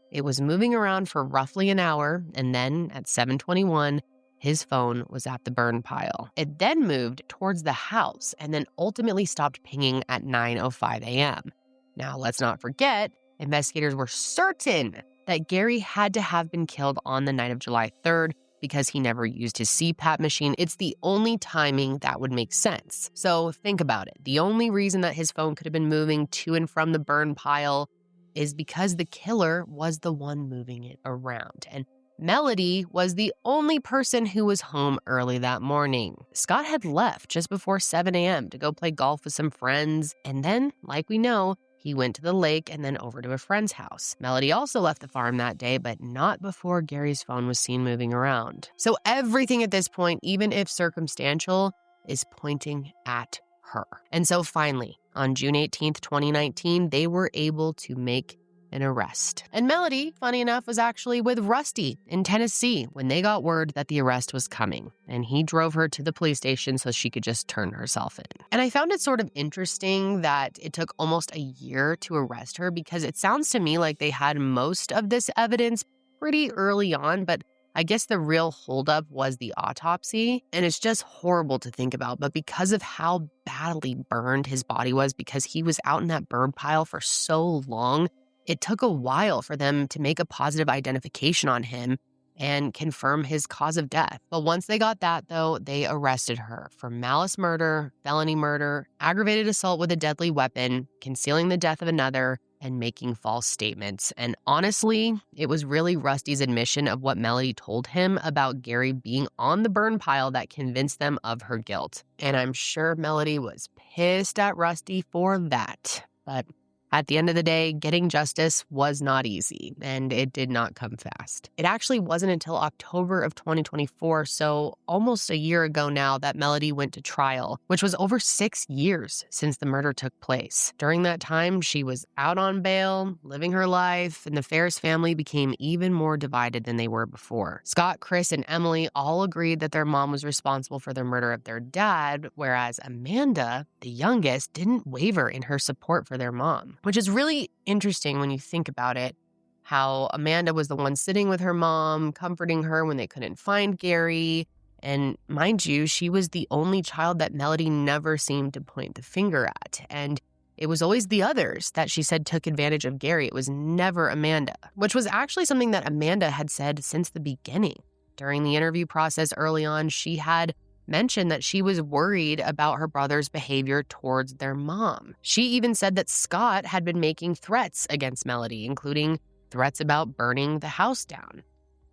A: It was moving around for roughly an hour, and then at 7:21, his phone was at the burn pile. It then moved towards the house and then ultimately stopped pinging at 9:05 a.m. Now, let's not forget, investigators were certain that Gary had to have been killed on the night of July 3rd because he never used his CPAP machine. It's the only timing that would make sense. So think about it. The only reason that his phone could have been moving to and from the burn pile is because the killer was the one moving it around. And Melody was the only person who was home early that morning. Scott had left just before 7 a.m. to go play golf with some friends. And then, like we know, he went to the lake and then over to a friend's house. Melody also left the farm that day, but not before Gary's phone was seen moving around. So everything at this point, even if circumstantial, is pointing at her. And so finally, on June 18th, 2019, they were able to make an arrest. And Melody, funny enough, was actually with Rusty in Tennessee when they got word that the arrest was coming. And he drove her to the police station so she could just turn herself in. And I found it sort of interesting that it took almost a year to arrest her, because it sounds to me like they had most of this evidence pretty early on, but I guess the real holdup was the autopsy. And it's just horrible to think about, but because of how badly burned his body was, because he was out in that burn pile for so long, it took a while for them to make a positive identification on him and confirm his cause of death. But once they got that, though, they arrested her for malice murder, felony murder, aggravated assault with a deadly weapon, concealing the death of another, and making false statements. And honestly, it was really Rusty's admission of what Melody told him about Gary being on the burn pile that convinced them of her guilt. And I'm sure Melody was pissed at Rusty for that. But at the end of the day, getting justice was not easy, and it did not come fast. It actually wasn't until October of 2024, so almost a year ago now, that Melody went to trial, which was over 6 years since the murder took place. During that time, she was out on bail, living her life, and the Farris family became even more divided than they were before. Scott, Chris, and Emily all agreed that their mom was responsible for the murder of their dad, whereas Amanda, the youngest, didn't waver in her support for their mom. Which is really interesting when you think about it, how Amanda was the one sitting with her mom, comforting her when they couldn't find Gary. And mind you, she was the only child that Melody never seemed to point the finger at. And it was always the others that she said took advantage of Gary. It was never Amanda, which was actually something that Amanda had said since the beginning. During the interview process early on, she had mentioned that she was worried about her brother's behavior towards their mom. She even said that Scott had been making threats against Melody, including threats about burning the house down.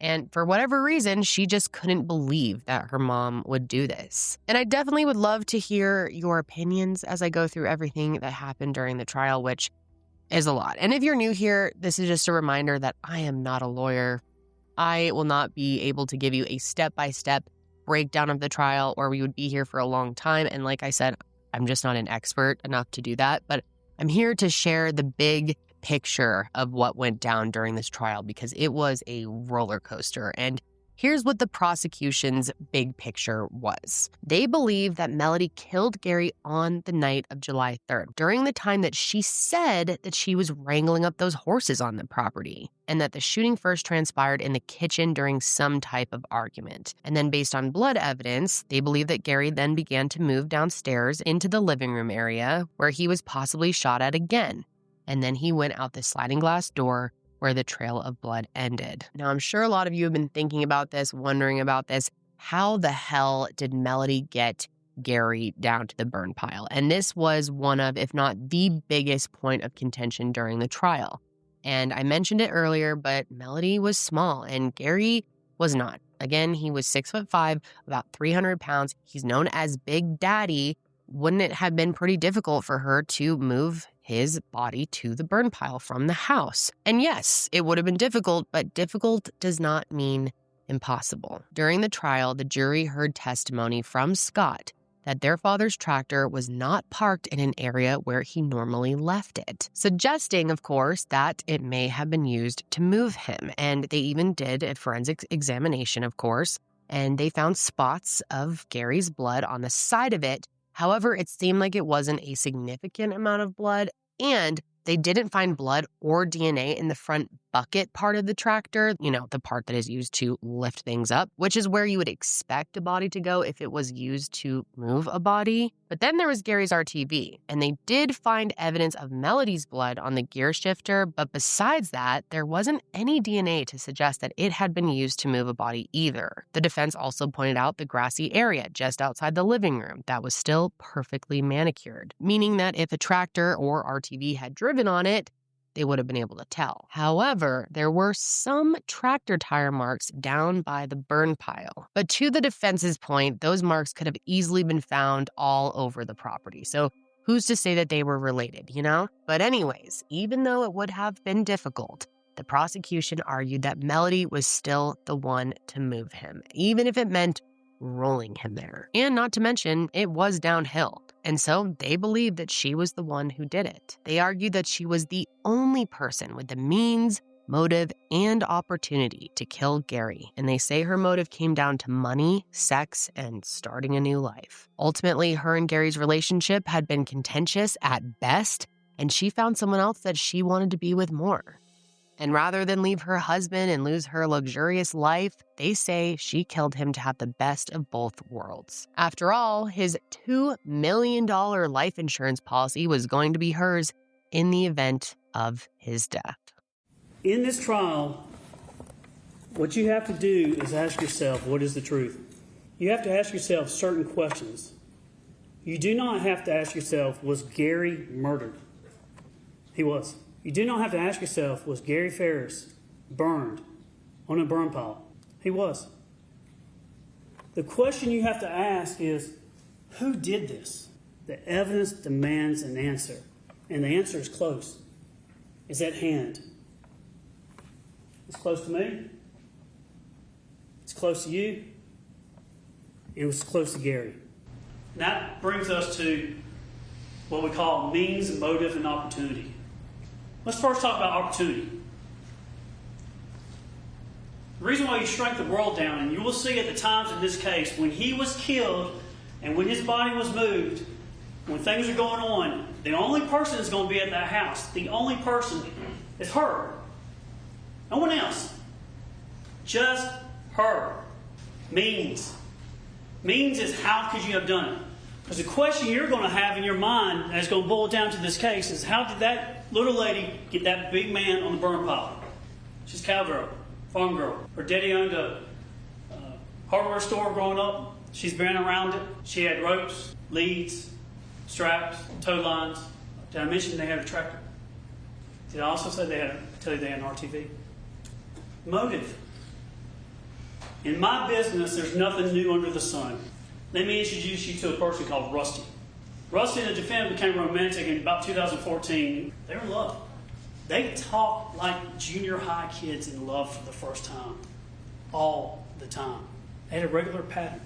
A: And for whatever reason, she just couldn't believe that her mom would do this. And I definitely would love to hear your opinions as I go through everything that happened during the trial, which is a lot. And if you're new here, this is just a reminder that I am not a lawyer. I will not be able to give you a step-by-step breakdown of the trial, or we would be here for a long time. And like I said, I'm just not an expert enough to do that. But I'm here to share the big picture of what went down during this trial, because it was a roller coaster. And here's what the prosecution's big picture was. They believe that Melody killed Gary on the night of July 3rd, during the time that she said that she was wrangling up those horses on the property, and that the shooting first transpired in the kitchen during some type of argument. And then based on blood evidence, they believe that Gary then began to move downstairs into the living room area where he was possibly shot at again. And then he went out the sliding glass door where the trail of blood ended. Now, I'm sure a lot of you have been thinking about this, wondering about this. How the hell did Melody get Gary down to the burn pile? And this was one of, if not the biggest point of contention during the trial. And I mentioned it earlier, but Melody was small and Gary was not. Again, he was 6'5", about 300 pounds. He's known as Big Daddy. Wouldn't it have been pretty difficult for her to move his body to the burn pile from the house? And yes, it would have been difficult, but difficult does not mean impossible. During the trial, the jury heard testimony from Scott that their father's tractor was not parked in an area where he normally left it, suggesting, of course, that it may have been used to move him. And they even did a forensic examination, of course, and they found spots of Gary's blood on the side of it. However, it seemed like it wasn't a significant amount of blood, and they didn't find blood or DNA in the front bucket part of the tractor, the part that is used to lift things up, which is where you would expect a body to go if it was used to move a body. But then there was Gary's RTV, and they did find evidence of Melody's blood on the gear shifter, but besides that, there wasn't any DNA to suggest that it had been used to move a body either. The defense also pointed out the grassy area just outside the living room that was still perfectly manicured, meaning that if a tractor or RTV had driven on it, they would have been able to tell. However, there were some tractor tire marks down by the burn pile. But to the defense's point, those marks could have easily been found all over the property. So who's to say that they were related, But anyways, even though it would have been difficult, the prosecution argued that Melody was still the one to move him, even if it meant rolling him there. And not to mention, it was downhill. And so they believed that she was the one who did it. They argued that she was the only person with the means, motive, and opportunity to kill Gary. And they say her motive came down to money, sex, and starting a new life. Ultimately, her and Gary's relationship had been contentious at best, and she found someone else that she wanted to be with more. And rather than leave her husband and lose her luxurious life, they say she killed him to have the best of both worlds. After all, his $2 million life insurance policy was going to be hers in the event of his death.
H: In this trial, what you have to do is ask yourself, what is the truth? You have to ask yourself certain questions. You do not have to ask yourself, was Gary murdered? He was. You do not have to ask yourself, was Gary Farris burned on a burn pile? He was. The question you have to ask is, who did this? The evidence demands an answer, and the answer is close. It's at hand. It's close to me. It's close to you. It was close to Gary. And that brings us to what we call means, motive, and opportunity. Let's first talk about opportunity. The reason why you shrink the world down, and you will see at the times in this case, when he was killed and when his body was moved, when things are going on, the only person that's going to be at that house, the only person is her. No one else. Just her. Means. Means is how could you have done it? Because the question you're going to have in your mind that's going to boil down to this case is, how did that little lady get that big man on the burn pile? She's a cowgirl, farm girl. Her daddy owned a hardware store growing up. She's been around it. She had ropes, leads, straps, tow lines. Did I mention they had a tractor? Did I also say they had an RTV? Motive. In my business, there's nothing new under the sun. Let me introduce you to a person called Rusty. Rusty and the defendant became romantic in about 2014. They were in love. They talk like junior high kids in love for the first time, all the time. They had a regular pattern.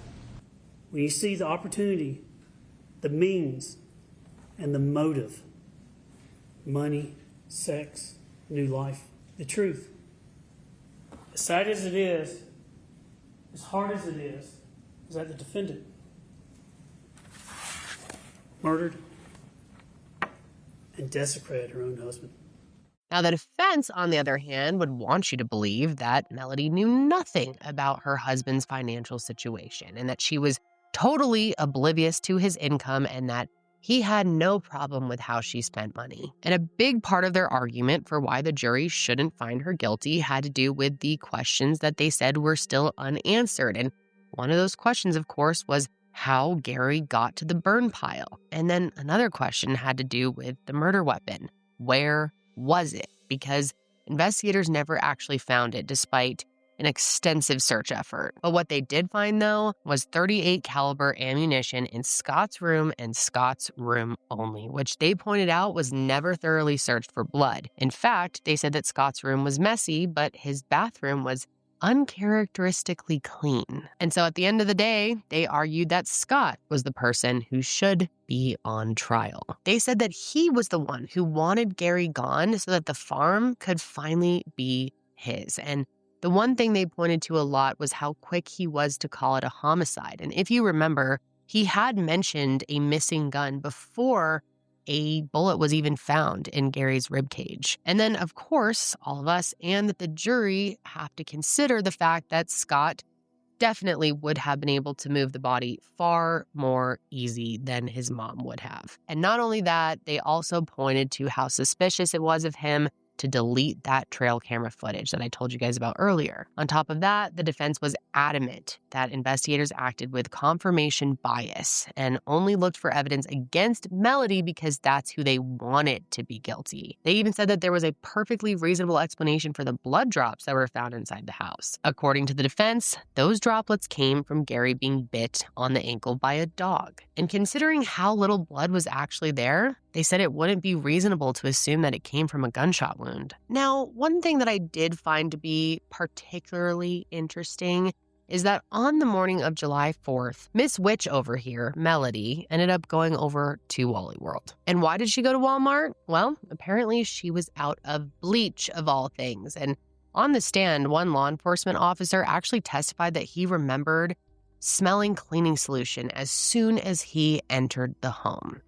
H: When you see the opportunity, the means, and the motive, money, sex, new life, the truth. As sad as it is, as hard as it is that the defendant murdered and desecrated her own husband.
A: Now, the defense, on the other hand, would want you to believe that Melody knew nothing about her husband's financial situation and that she was totally oblivious to his income and that he had no problem with how she spent money. And a big part of their argument for why the jury shouldn't find her guilty had to do with the questions that they said were still unanswered. And one of those questions, of course, was how Gary got to the burn pile. And then another question had to do with the murder weapon. Where was it? Because investigators never actually found it, despite an extensive search effort. But what they did find, though, was .38 caliber ammunition in Scott's room and Scott's room only, which they pointed out was never thoroughly searched for blood. In fact, they said that Scott's room was messy, but his bathroom was uncharacteristically clean. And so at the end of the day, they argued that Scott was the person who should be on trial. They said that he was the one who wanted Gary gone so that the farm could finally be his. And the one thing they pointed to a lot was how quick he was to call it a homicide. And if you remember, he had mentioned a missing gun before a bullet was even found in Gary's ribcage. And then, of course, all of us and the jury have to consider the fact that Scott definitely would have been able to move the body far more easy than his mom would have. And not only that, they also pointed to how suspicious it was of him to delete that trail camera footage that I told you guys about earlier. On top of that, the defense was adamant that investigators acted with confirmation bias and only looked for evidence against Melody because that's who they wanted to be guilty. They even said that there was a perfectly reasonable explanation for the blood drops that were found inside the house. According to the defense, those droplets came from Gary being bit on the ankle by a dog. And considering how little blood was actually there, they said it wouldn't be reasonable to assume that it came from a gunshot wound. Now, one thing that I did find to be particularly interesting is that on the morning of July 4th, Miss Witch over here, Melody, ended up going over to Wally World. And why did she go to Walmart? Well, apparently she was out of bleach, of all things. And on the stand, one law enforcement officer actually testified that he remembered smelling cleaning solution as soon as he entered the home.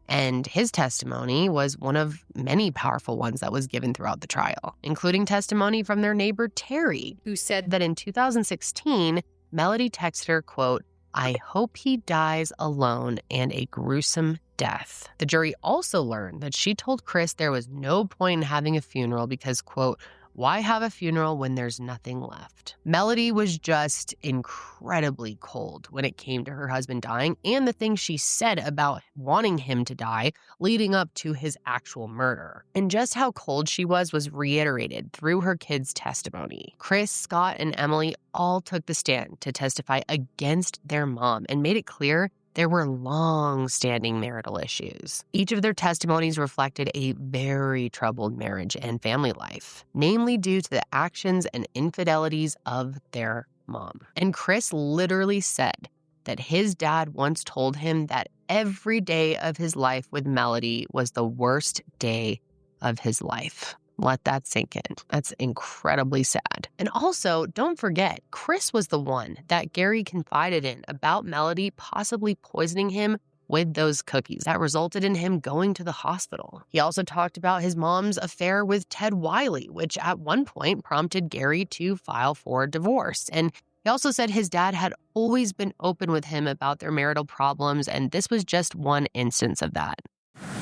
A: And his testimony was one of many powerful ones that was given throughout the trial, including testimony from their neighbor, Terry, who said that in 2016, Melody texted her, quote, "I hope he dies alone and a gruesome death." The jury also learned that she told Chris there was no point in having a funeral because, quote, "Why have a funeral when there's nothing left?" Melody was just incredibly cold when it came to her husband dying and the things she said about wanting him to die leading up to his actual murder. And just how cold she was reiterated through her kids' testimony. Chris, Scott, and Emily all took the stand to testify against their mom and made it clear there were long-standing marital issues. Each of their testimonies reflected a very troubled marriage and family life, namely due to the actions and infidelities of their mom. And Chris literally said that his dad once told him that every day of his life with Melody was the worst day of his life. Let that sink in. That's incredibly sad. And also, don't forget, Chris was the one that Gary confided in about Melody possibly poisoning him with those cookies that resulted in him going to the hospital. He also talked about his mom's affair with Ted Wiley, which at one point prompted Gary to file for divorce. And he also said his dad had always been open with him about their marital problems, and this was just one instance of that.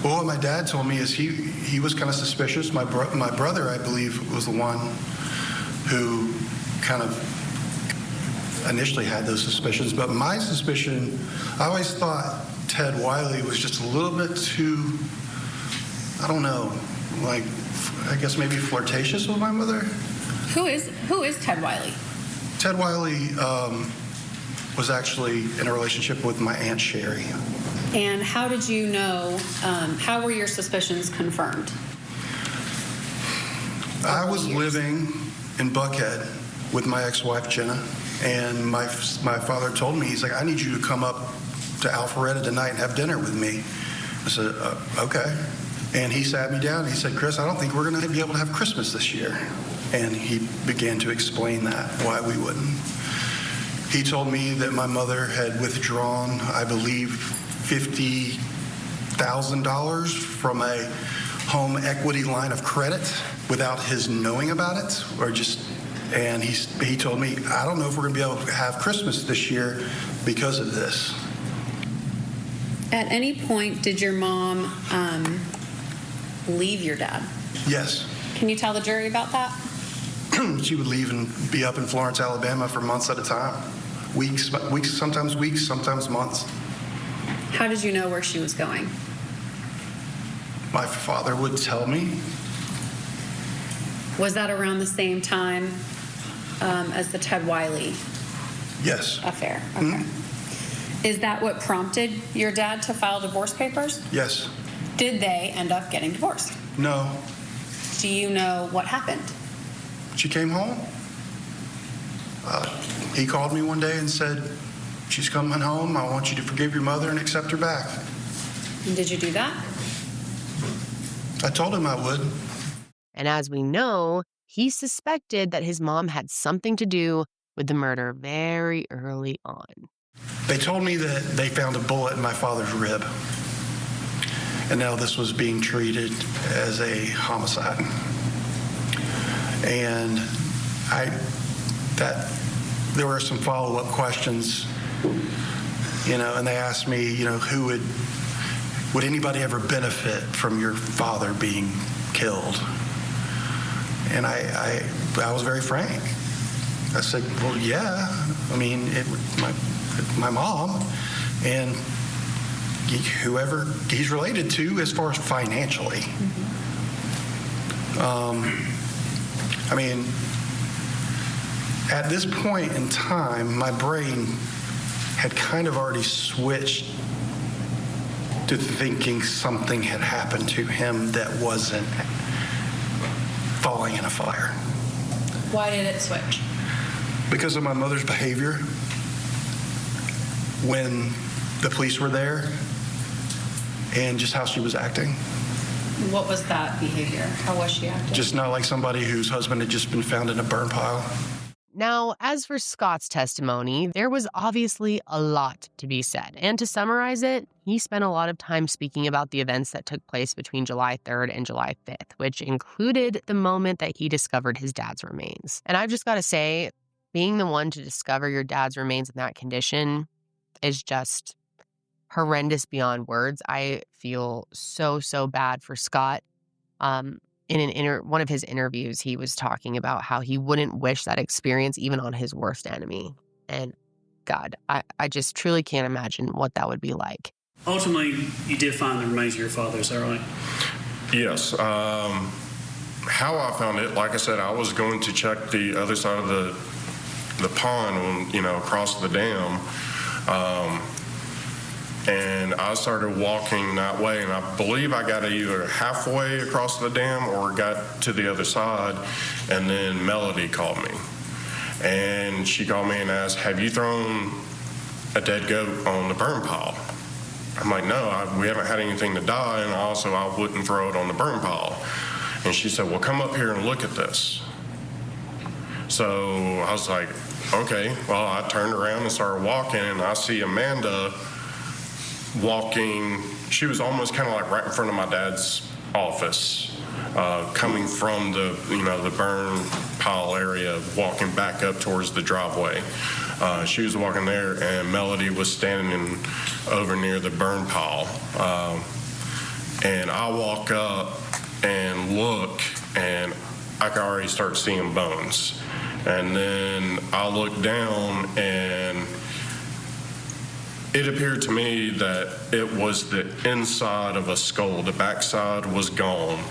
I: Well, what my dad told me is he was kind of suspicious. My brother, I believe, was the one who kind of initially had those suspicions. But my suspicion, I always thought Ted Wiley was just a little bit too, I don't know, like, I guess maybe flirtatious with my mother.
J: Who is Ted Wiley?
I: Ted Wiley was actually in a relationship with my Aunt Sherry.
J: And how did you know, how were your suspicions confirmed?
I: I was living in Buckhead with my ex-wife, Jenna, and my father told me, he's like, I need you to come up to Alpharetta tonight and have dinner with me. I said, okay. And he sat me down and he said, Chris, I don't think we're going to be able to have Christmas this year. And he began to explain that, why we wouldn't. He told me that my mother had withdrawn, I believe, $50,000 from a home equity line of credit without his knowing about it, and he told me, I don't know if we're going to be able to have Christmas this year because of this.
J: At any point, did your mom leave your dad?
I: Yes.
J: Can you tell the jury about that?
I: She would leave and be up in Florence, Alabama for months at a time. Weeks, sometimes months.
J: How did you know where she was going?
I: My father would tell me.
J: Was that around the same time as the Ted Wiley
I: Yes.
J: affair? Okay. Mm-hmm. Is that what prompted your dad to file divorce papers?
I: Yes.
J: Did they end up getting divorced?
I: No.
J: Do you know what happened?
I: She came home. He called me one day and said, she's coming home. I want you to forgive your mother and accept her back.
J: And did you do that?
I: I told him I would.
A: And as we know, he suspected that his mom had something to do with the murder very early on.
I: They told me that they found a bullet in my father's rib. And now this was being treated as a homicide. And there were some follow-up questions, and they asked me, who would anybody ever benefit from your father being killed? And I was very frank. I said, well, yeah. I mean, my mom and whoever he's related to as far as financially. I mean, at this point in time, my brain had kind of already switched to thinking something had happened to him that wasn't falling in a fire.
J: Why did it switch?
I: Because of my mother's behavior when the police were there and just how she was acting.
J: What was that behavior? How was she acting?
I: Just not like somebody whose husband had just been found in a burn pile.
A: Now, as for Scott's testimony, there was obviously a lot to be said. And to summarize it, he spent a lot of time speaking about the events that took place between July 3rd and July 5th, which included the moment that he discovered his dad's remains. And I've just got to say, being the one to discover your dad's remains in that condition is just horrendous beyond words. I feel so bad for Scott. In one of his interviews, he was talking about how he wouldn't wish that experience even on his worst enemy. And God, I just truly can't imagine what that would be like.
H: Ultimately, you did find the remains of your father, is that right?
K: Yes. How I found it, like I said, I was going to check the other side of the pond, across the dam. And I started walking that way, and I believe I got either halfway across the dam or got to the other side, and then Melody called me. And she called me and asked, have you thrown a dead goat on the burn pile? I'm like, no, we haven't had anything to die, and I wouldn't throw it on the burn pile. And she said, well, come up here and look at this. So I was like, okay. Well, I turned around and started walking, and I see Amanda walking. She was almost kind of like right in front of my dad's office, coming from the burn pile area, walking back up towards the driveway. She was walking there, and Melody was standing over near the burn pile. And I walk up and look, and I can already start seeing bones. And then I look down, and it appeared to me that it was the inside of a skull. The backside was gone,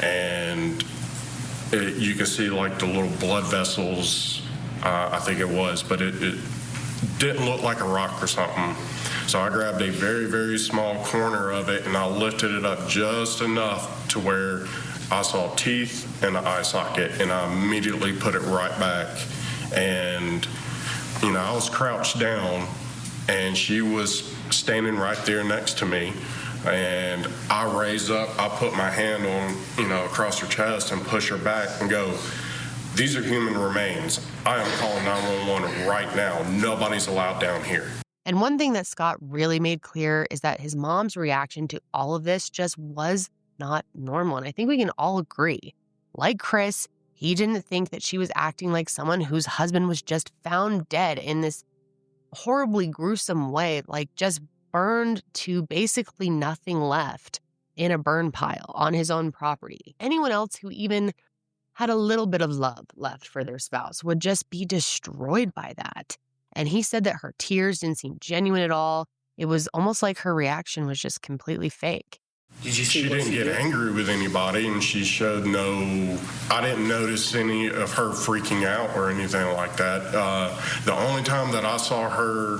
K: and you can see like the little blood vessels, I think it was, but it didn't look like a rock or something. So I grabbed a very, very small corner of it, and I lifted it up just enough to where I saw teeth in the eye socket, and I immediately put it right back. And, I was crouched down, and she was standing right there next to me. And I raise up, I put my hand on, across her chest and push her back and go, "These are human remains. I am calling 911 right now. Nobody's allowed down here."
A: And one thing that Scott really made clear is that his mom's reaction to all of this just was not normal. And I think we can all agree. Like Chris, he didn't think that she was acting like someone whose husband was just found dead in this horribly gruesome way, like just burned to basically nothing left in a burn pile on his own property. Anyone else who even had a little bit of love left for their spouse would just be destroyed by that. And he said that her tears didn't seem genuine at all. It was almost like her reaction was just completely fake.
K: She didn't get angry with anybody, and she showed I didn't notice any of her freaking out or anything like that. The only time that I saw her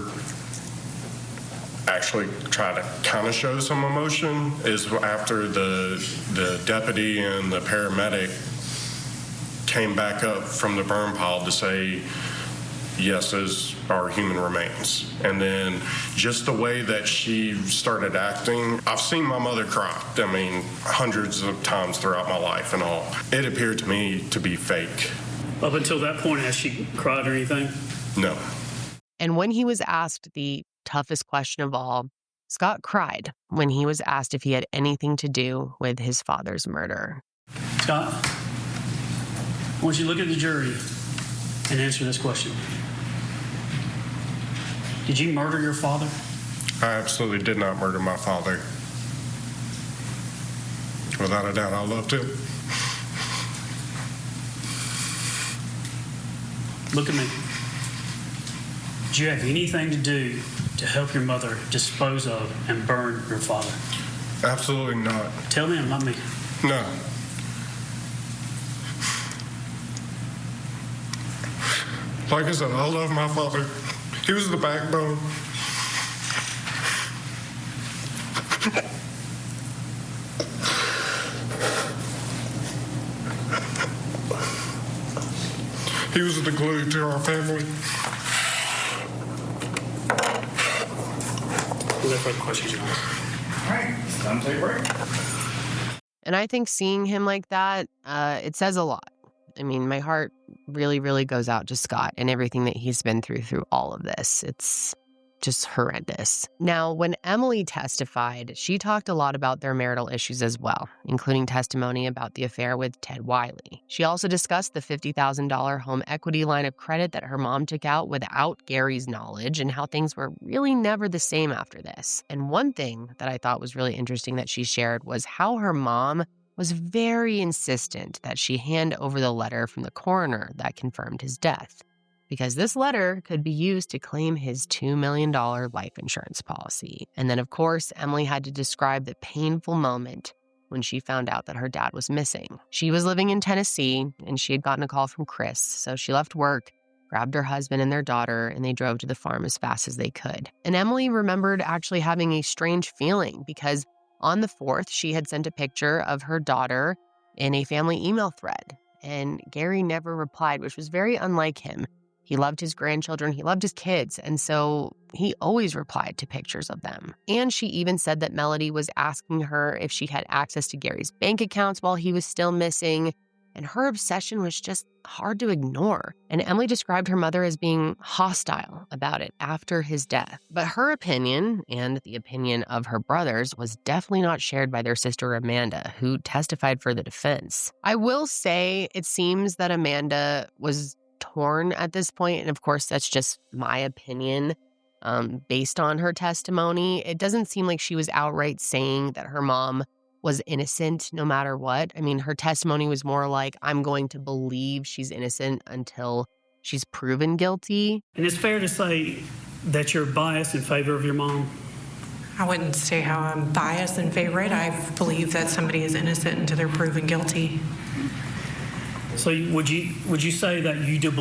K: actually try to kind of show some emotion is after the deputy and the paramedic came back up from the burn pile to say, "Yes, those are human remains." And then just the way that she started acting, I've seen my mother cry, hundreds of times throughout my life and all. It appeared to me to be fake.
H: Up until that point, has she cried or anything?
K: No.
A: And when he was asked the toughest question of all, Scott cried when he was asked if he had anything to do with his father's murder.
H: Scott, I want you to look at the jury and answer this question. Did you murder your father?
K: I absolutely did not murder my father. Without a doubt, I loved him.
H: Look at me. Did you have anything to do to help your mother dispose of and burn your father?
K: Absolutely not.
H: Tell them, not me.
K: No. Like I said, I love my father. He was the backbone. He was the glue to our family.
H: No further questions, Your Honor.
C: All right, it's time to take a break.
A: And I think seeing him like that, it says a lot. My heart really, really goes out to Scott and everything that he's been through all of this. It's just horrendous. Now, when Emily testified, she talked a lot about their marital issues as well, including testimony about the affair with Ted Wiley. She also discussed the $50,000 home equity line of credit that her mom took out without Gary's knowledge and how things were really never the same after this. And one thing that I thought was really interesting that she shared was how her mom was very insistent that she hand over the letter from the coroner that confirmed his death, because this letter could be used to claim his $2 million life insurance policy. And then, of course, Emily had to describe the painful moment when she found out that her dad was missing. She was living in Tennessee, and she had gotten a call from Chris, so she left work, grabbed her husband and their daughter, and they drove to the farm as fast as they could. And Emily remembered actually having a strange feeling because on the 4th, she had sent a picture of her daughter in a family email thread, and Gary never replied, which was very unlike him. He loved his grandchildren, he loved his kids, and so he always replied to pictures of them. And she even said that Melody was asking her if she had access to Gary's bank accounts while he was still missing, and her obsession was just hard to ignore. And Emily described her mother as being hostile about it after his death. But her opinion, and the opinion of her brothers, was definitely not shared by their sister Amanda, who testified for the defense. I will say it seems that Amanda was torn at this point, and of course that's just my opinion based on her testimony. It doesn't seem like she was outright saying that her mom was innocent no matter what. Her testimony was more like, I'm going to believe she's innocent until she's proven guilty.
H: And it's fair to say that you're biased in favor of your mom?
L: I wouldn't say how I'm biased in favor of it. I believe that somebody is innocent until they're proven guilty.
H: So would you say that you do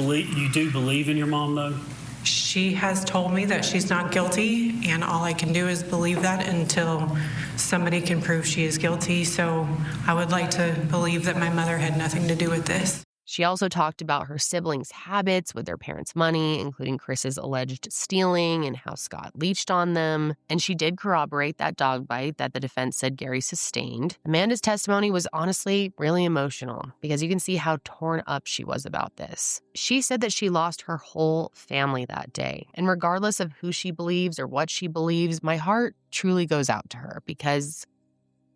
H: believe in your mom, though?
L: She has told me that she's not guilty, and all I can do is believe that until somebody can prove she is guilty. So I would like to believe that my mother had nothing to do with this.
A: She also talked about her siblings' habits with their parents' money, including Chris's alleged stealing and how Scott leached on them. And she did corroborate that dog bite that the defense said Gary sustained. Amanda's testimony was honestly really emotional because you can see how torn up she was about this. She said that she lost her whole family that day. And regardless of who she believes or what she believes, my heart truly goes out to her because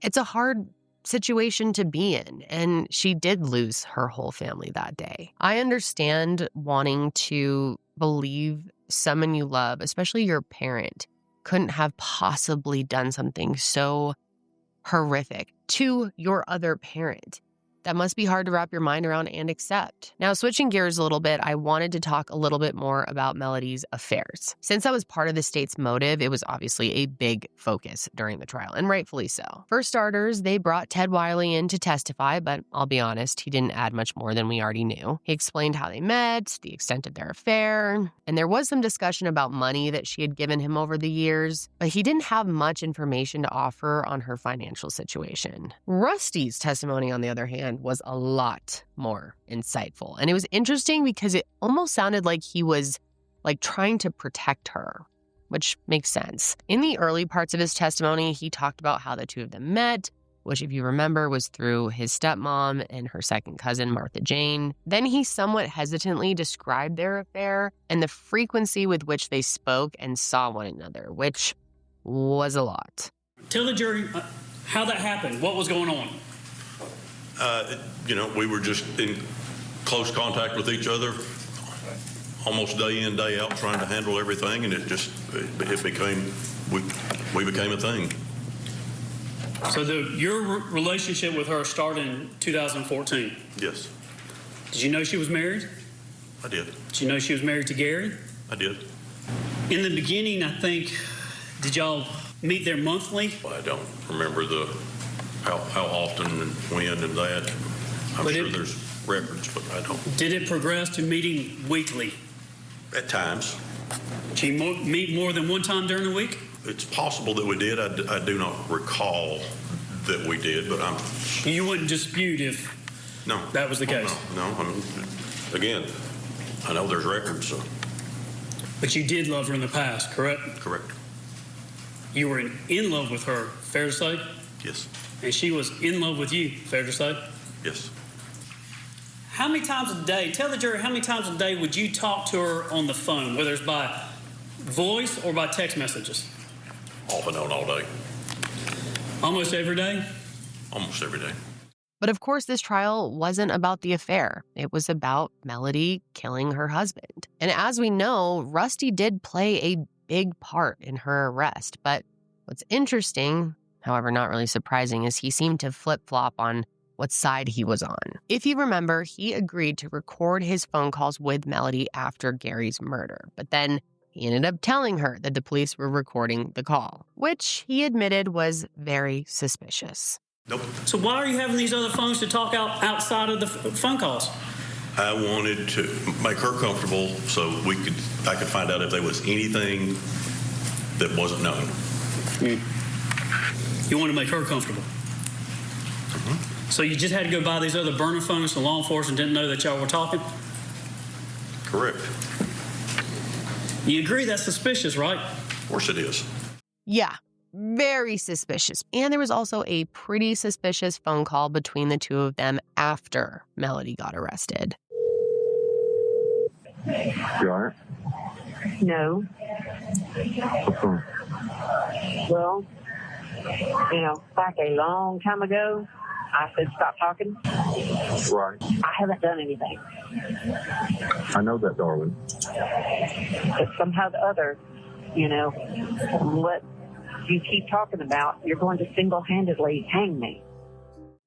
A: it's a hard situation to be in, and she did lose her whole family that day. I understand wanting to believe someone you love, especially your parent, couldn't have possibly done something so horrific to your other parent. That must be hard to wrap your mind around and accept. Now, switching gears a little bit, I wanted to talk a little bit more about Melody's affairs. Since that was part of the state's motive, it was obviously a big focus during the trial, and rightfully so. For starters, they brought Ted Wiley in to testify, but I'll be honest, he didn't add much more than we already knew. He explained how they met, the extent of their affair, and there was some discussion about money that she had given him over the years, but he didn't have much information to offer on her financial situation. Rusty's testimony, on the other hand, was a lot more insightful. And it was interesting because it almost sounded like he was trying to protect her, which makes sense. In the early parts of his testimony, he talked about how the two of them met, which, if you remember, was through his stepmom and her second cousin, Martha Jane. Then he somewhat hesitantly described their affair and the frequency with which they spoke and saw one another, which was a lot.
H: Tell the jury how that happened. What was going on?
M: We were just in close contact with each other almost day in, day out, trying to handle everything, and we became a thing.
H: So your relationship with her started in 2014?
M: Yes.
H: Did you know she was married?
M: I did.
H: Did you know she was married to Gary?
M: I did.
H: In the beginning, I think, did y'all meet there monthly?
M: I don't remember how often and when and that. I'm sure there's records, but I don't.
H: Did it progress to meeting weekly?
M: At times.
H: Did you meet more than one time during the week?
M: It's possible that we did. I do not recall that we did, but
H: You wouldn't dispute if that was the case?
M: No. I mean, again, I know there's records, so.
H: But you did love her in the past, correct?
M: Correct.
H: You were in love with her, fair to say?
M: Yes.
H: And she was in love with you, fair to say?
M: Yes.
H: How many times a day, tell the jury, how many times a day would you talk to her on the phone, whether it's by voice or by text messages?
M: Off and on all day.
H: Almost every day?
M: Almost every day.
A: But of course, this trial wasn't about the affair. It was about Melody killing her husband. And as we know, Rusty did play a big part in her arrest. But what's interesting, however not really surprising, is he seemed to flip-flop on what side he was on. If you remember, he agreed to record his phone calls with Melody after Gary's murder. But then he ended up telling her that the police were recording the call, which he admitted was very suspicious.
M: Nope.
H: So why are you having these other phones to talk outside of the phone calls?
M: I wanted to make her comfortable so I could find out if there was anything that wasn't known.
H: You want to make her comfortable?
M: Mm-hmm.
H: So you just had to go buy these other burner phones so law enforcement didn't know that y'all were talking?
M: Correct.
H: You agree that's suspicious, right?
M: Of course it is.
A: Yeah, very suspicious. And there was also a pretty suspicious phone call between the two of them after Melody got arrested.
B: You all right?
N: No.
B: What's wrong?
N: Well, back a long time ago, I said stop talking.
B: Right.
N: I haven't done anything.
B: I know that, darling.
N: But somehow the other, what you keep talking about, you're going to single-handedly hang me.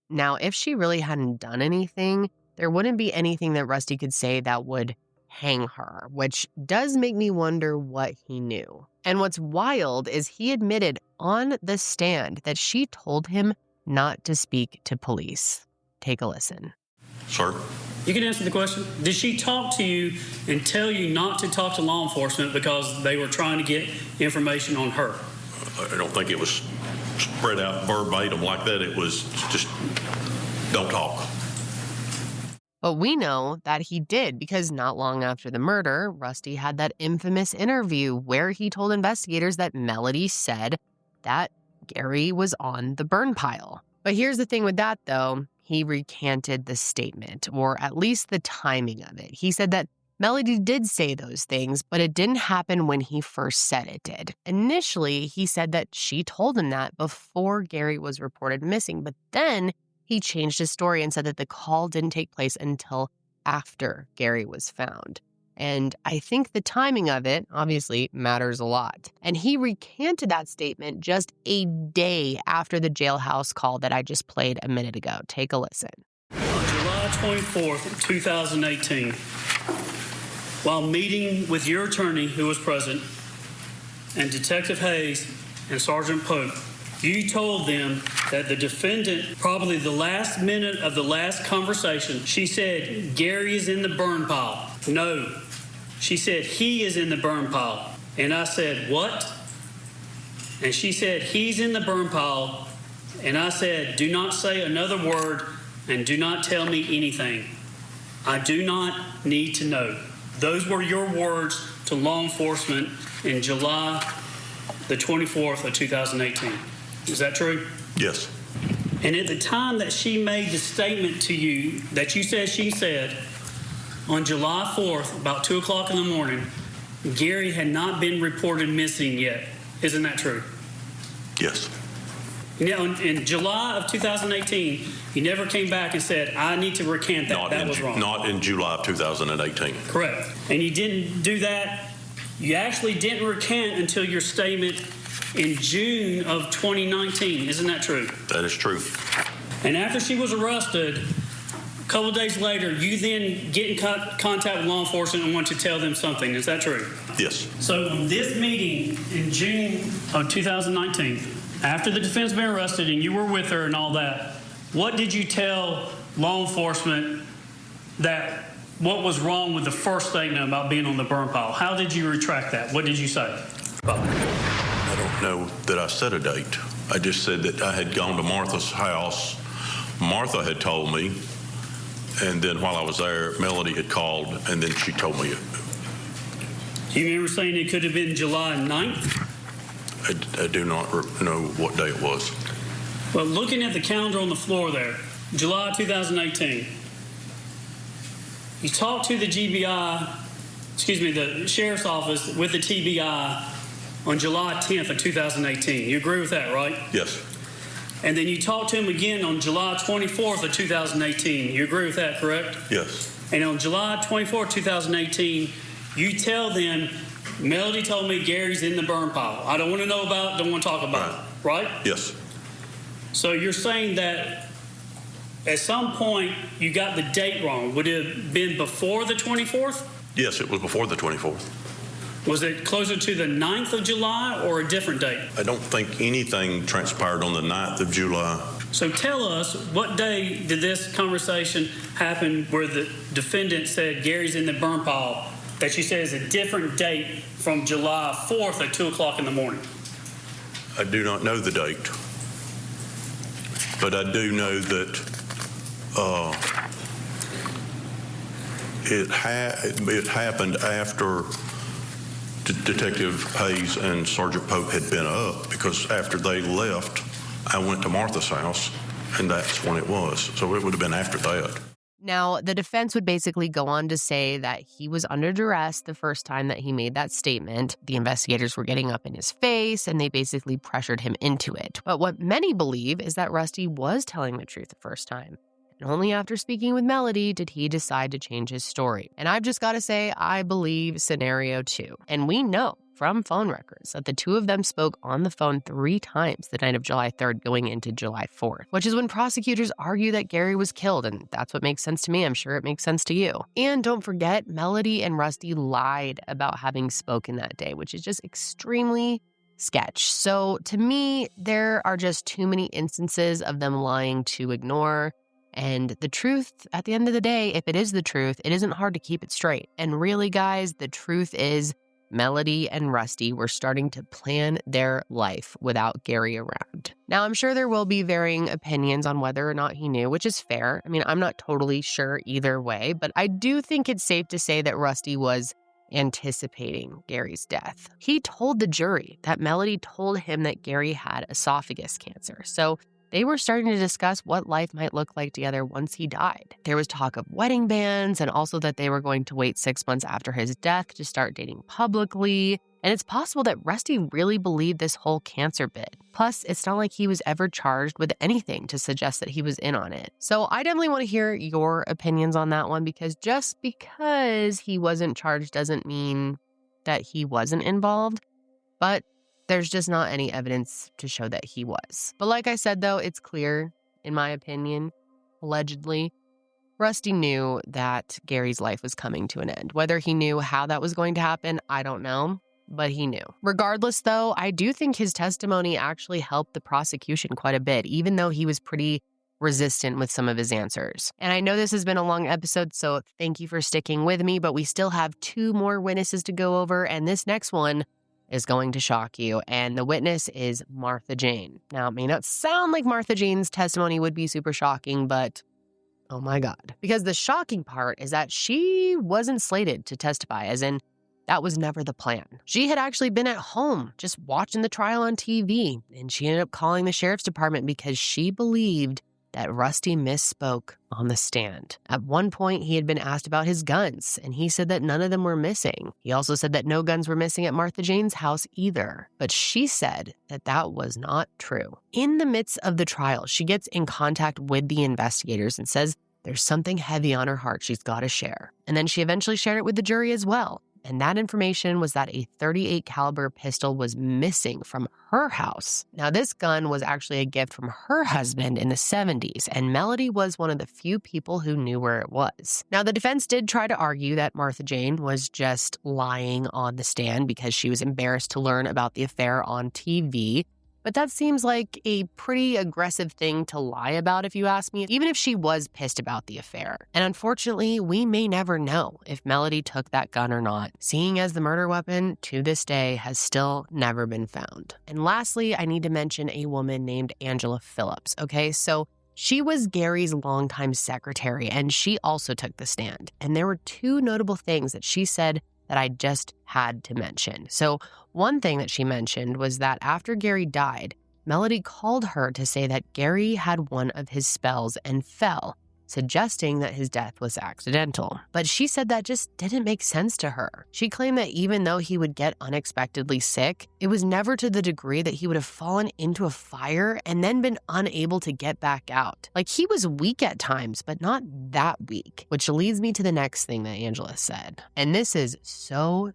A: Now, if she really hadn't done anything, there wouldn't be anything that Rusty could say that would hang her, which does make me wonder what he knew. And what's wild is he admitted on the stand that she told him not to speak to police. Take a listen.
M: Sir?
H: You can answer the question. Did she talk to you and tell you not to talk to law enforcement because they were trying to get information on her?
M: I don't think it was spread out verbatim like that. It was just, don't talk.
A: But we know that he did because not long after the murder, Rusty had that infamous interview where he told investigators that Melody said that Gary was on the burn pile. But here's the thing with that, though. He recanted the statement, or at least the timing of it. He said that Melody did say those things, but it didn't happen when he first said it did. Initially, he said that she told him that before Gary was reported missing, but then he changed his story and said that the call didn't take place until after Gary was found. And I think the timing of it obviously matters a lot. And he recanted that statement just a day after the jailhouse call that I just played a minute ago. Take a listen.
H: On July 24th, 2018, while meeting with your attorney who was present, and Detective Hayes and Sergeant Pope, you told them that the defendant, probably the last minute of the last conversation, she said, Gary is in the burn pile. No, she said, he is in the burn pile. And I said, what? And she said, he's in the burn pile. And I said, do not say another word and do not tell me anything. I do not need to know. Those were your words to law enforcement in July the 24th of 2018. Is that true?
M: Yes.
H: And at the time that she made the statement to you that you said she said, on July 4th, about 2 o'clock in the morning, Gary had not been reported missing yet. Isn't that true?
M: Yes.
H: Now, in July of 2018, you never came back and said, I need to recant that. That was wrong.
M: Not in July of 2018.
H: Correct. And you didn't do that. You actually didn't recant until your statement in June of 2019. Isn't that true?
M: That is true.
H: And after she was arrested, a couple of days later, you then get in contact with law enforcement and want to tell them something. Is that true?
M: Yes.
H: So in this meeting in June of 2019, after the defense been arrested and you were with her and all that, what did you tell law enforcement that what was wrong with the first statement about being on the burn pile? How did you retract that? What did you say?
M: I don't know that I set a date. I just said that I had gone to Martha's house. Martha had told me, and then while I was there, Melody had called, and then she told me.
H: You remember saying it could have been July 9th?
M: I do not know what day it was.
H: Well, looking at the calendar on the floor there, July 2018, you talked to the the sheriff's office with the TBI on July 10th of 2018. You agree with that, right?
M: Yes.
H: And then you talked to him again on July 24th of 2018. You agree with that, correct?
M: Yes.
H: And on July 24th, 2018, you tell them, Melody told me Gary's in the burn pile. I don't want to know about it, don't want to talk about it, right?
M: Yes.
H: So you're saying that at some point you got the date wrong. Would it have been before the 24th?
M: Yes, it was before the 24th.
H: Was it closer to the 9th of July or a different date?
M: I don't think anything transpired on the 9th of July.
H: So tell us, what day did this conversation happen where the defendant said Gary's in the burn pile that you said is a different date from July 4th at 2 o'clock in the morning?
M: I do not know the date, but I do know that it happened after Detective Hayes and Sergeant Pope had been up, because after they left, I went to Martha's house, and that's when it was. So it would have been after that.
A: Now, the defense would basically go on to say that he was under duress the first time that he made that statement. The investigators were getting up in his face, and they basically pressured him into it. But what many believe is that Rusty was telling the truth the first time. And only after speaking with Melody did he decide to change his story. And I've just got to say, I believe scenario 2. And we know from phone records that the two of them spoke on the phone 3 times the night of July 3rd going into July 4th, which is when prosecutors argue that Gary was killed. And that's what makes sense to me. I'm sure it makes sense to you. And don't forget, Melody and Rusty lied about having spoken that day, which is just extremely sketch. So to me, there are just too many instances of them lying to ignore. And the truth, at the end of the day, if it is the truth, it isn't hard to keep it straight. And really, guys, the truth is Melody and Rusty were starting to plan their life without Gary around. Now, I'm sure there will be varying opinions on whether or not he knew, which is fair. I mean, I'm not totally sure either way, but I do think it's safe to say that Rusty was anticipating Gary's death. He told the jury that Melody told him that Gary had esophagus cancer, so they were starting to discuss what life might look like together once he died. There was talk of wedding bands and also that they were going to wait 6 months after his death to start dating publicly. And it's possible that Rusty really believed this whole cancer bit. Plus, it's not like he was ever charged with anything to suggest that he was in on it. So I definitely want to hear your opinions on that one, because just because he wasn't charged doesn't mean that he wasn't involved. But there's just not any evidence to show that he was. But like I said, though, it's clear, in my opinion, allegedly, Rusty knew that Gary's life was coming to an end. Whether he knew how that was going to happen, I don't know, but he knew. Regardless, though, I do think his testimony actually helped the prosecution quite a bit, even though he was pretty resistant with some of his answers. And I know this has been a long episode, so thank you for sticking with me, but we still have 2 more witnesses to go over, and this next one is going to shock you, and the witness is Martha Jane. Now, it may not sound like Martha Jane's testimony would be super shocking, but oh my God. Because the shocking part is that she wasn't slated to testify, as in, that was never the plan. She had actually been at home just watching the trial on TV, and she ended up calling the sheriff's department because she believed that Rusty misspoke on the stand. At one point, he had been asked about his guns, and he said that none of them were missing. He also said that no guns were missing at Martha Jane's house either. But she said that that was not true. In the midst of the trial, she gets in contact with the investigators and says there's something heavy on her heart she's got to share. And then she eventually shared it with the jury as well. And that information was that a .38 caliber pistol was missing from her house. Now, this gun was actually a gift from her husband in the 70s, and Melody was one of the few people who knew where it was. Now, the defense did try to argue that Martha Jane was just lying on the stand because she was embarrassed to learn about the affair on TV. But that seems like a pretty aggressive thing to lie about, if you ask me, even if she was pissed about the affair. And unfortunately, we may never know if Melody took that gun or not, seeing as the murder weapon, to this day, has still never been found. And lastly, I need to mention a woman named Angela Phillips, okay? So she was Gary's longtime secretary, and she also took the stand. And there were 2 notable things that she said that I just had to mention. So one thing that she mentioned was that after Gary died, Melody called her to say that Gary had one of his spells and fell, suggesting that his death was accidental. But she said that just didn't make sense to her. She claimed that even though he would get unexpectedly sick, it was never to the degree that he would have fallen into a fire and then been unable to get back out. Like, he was weak at times, but not that weak, which leads me to the next thing that Angela said. And this is so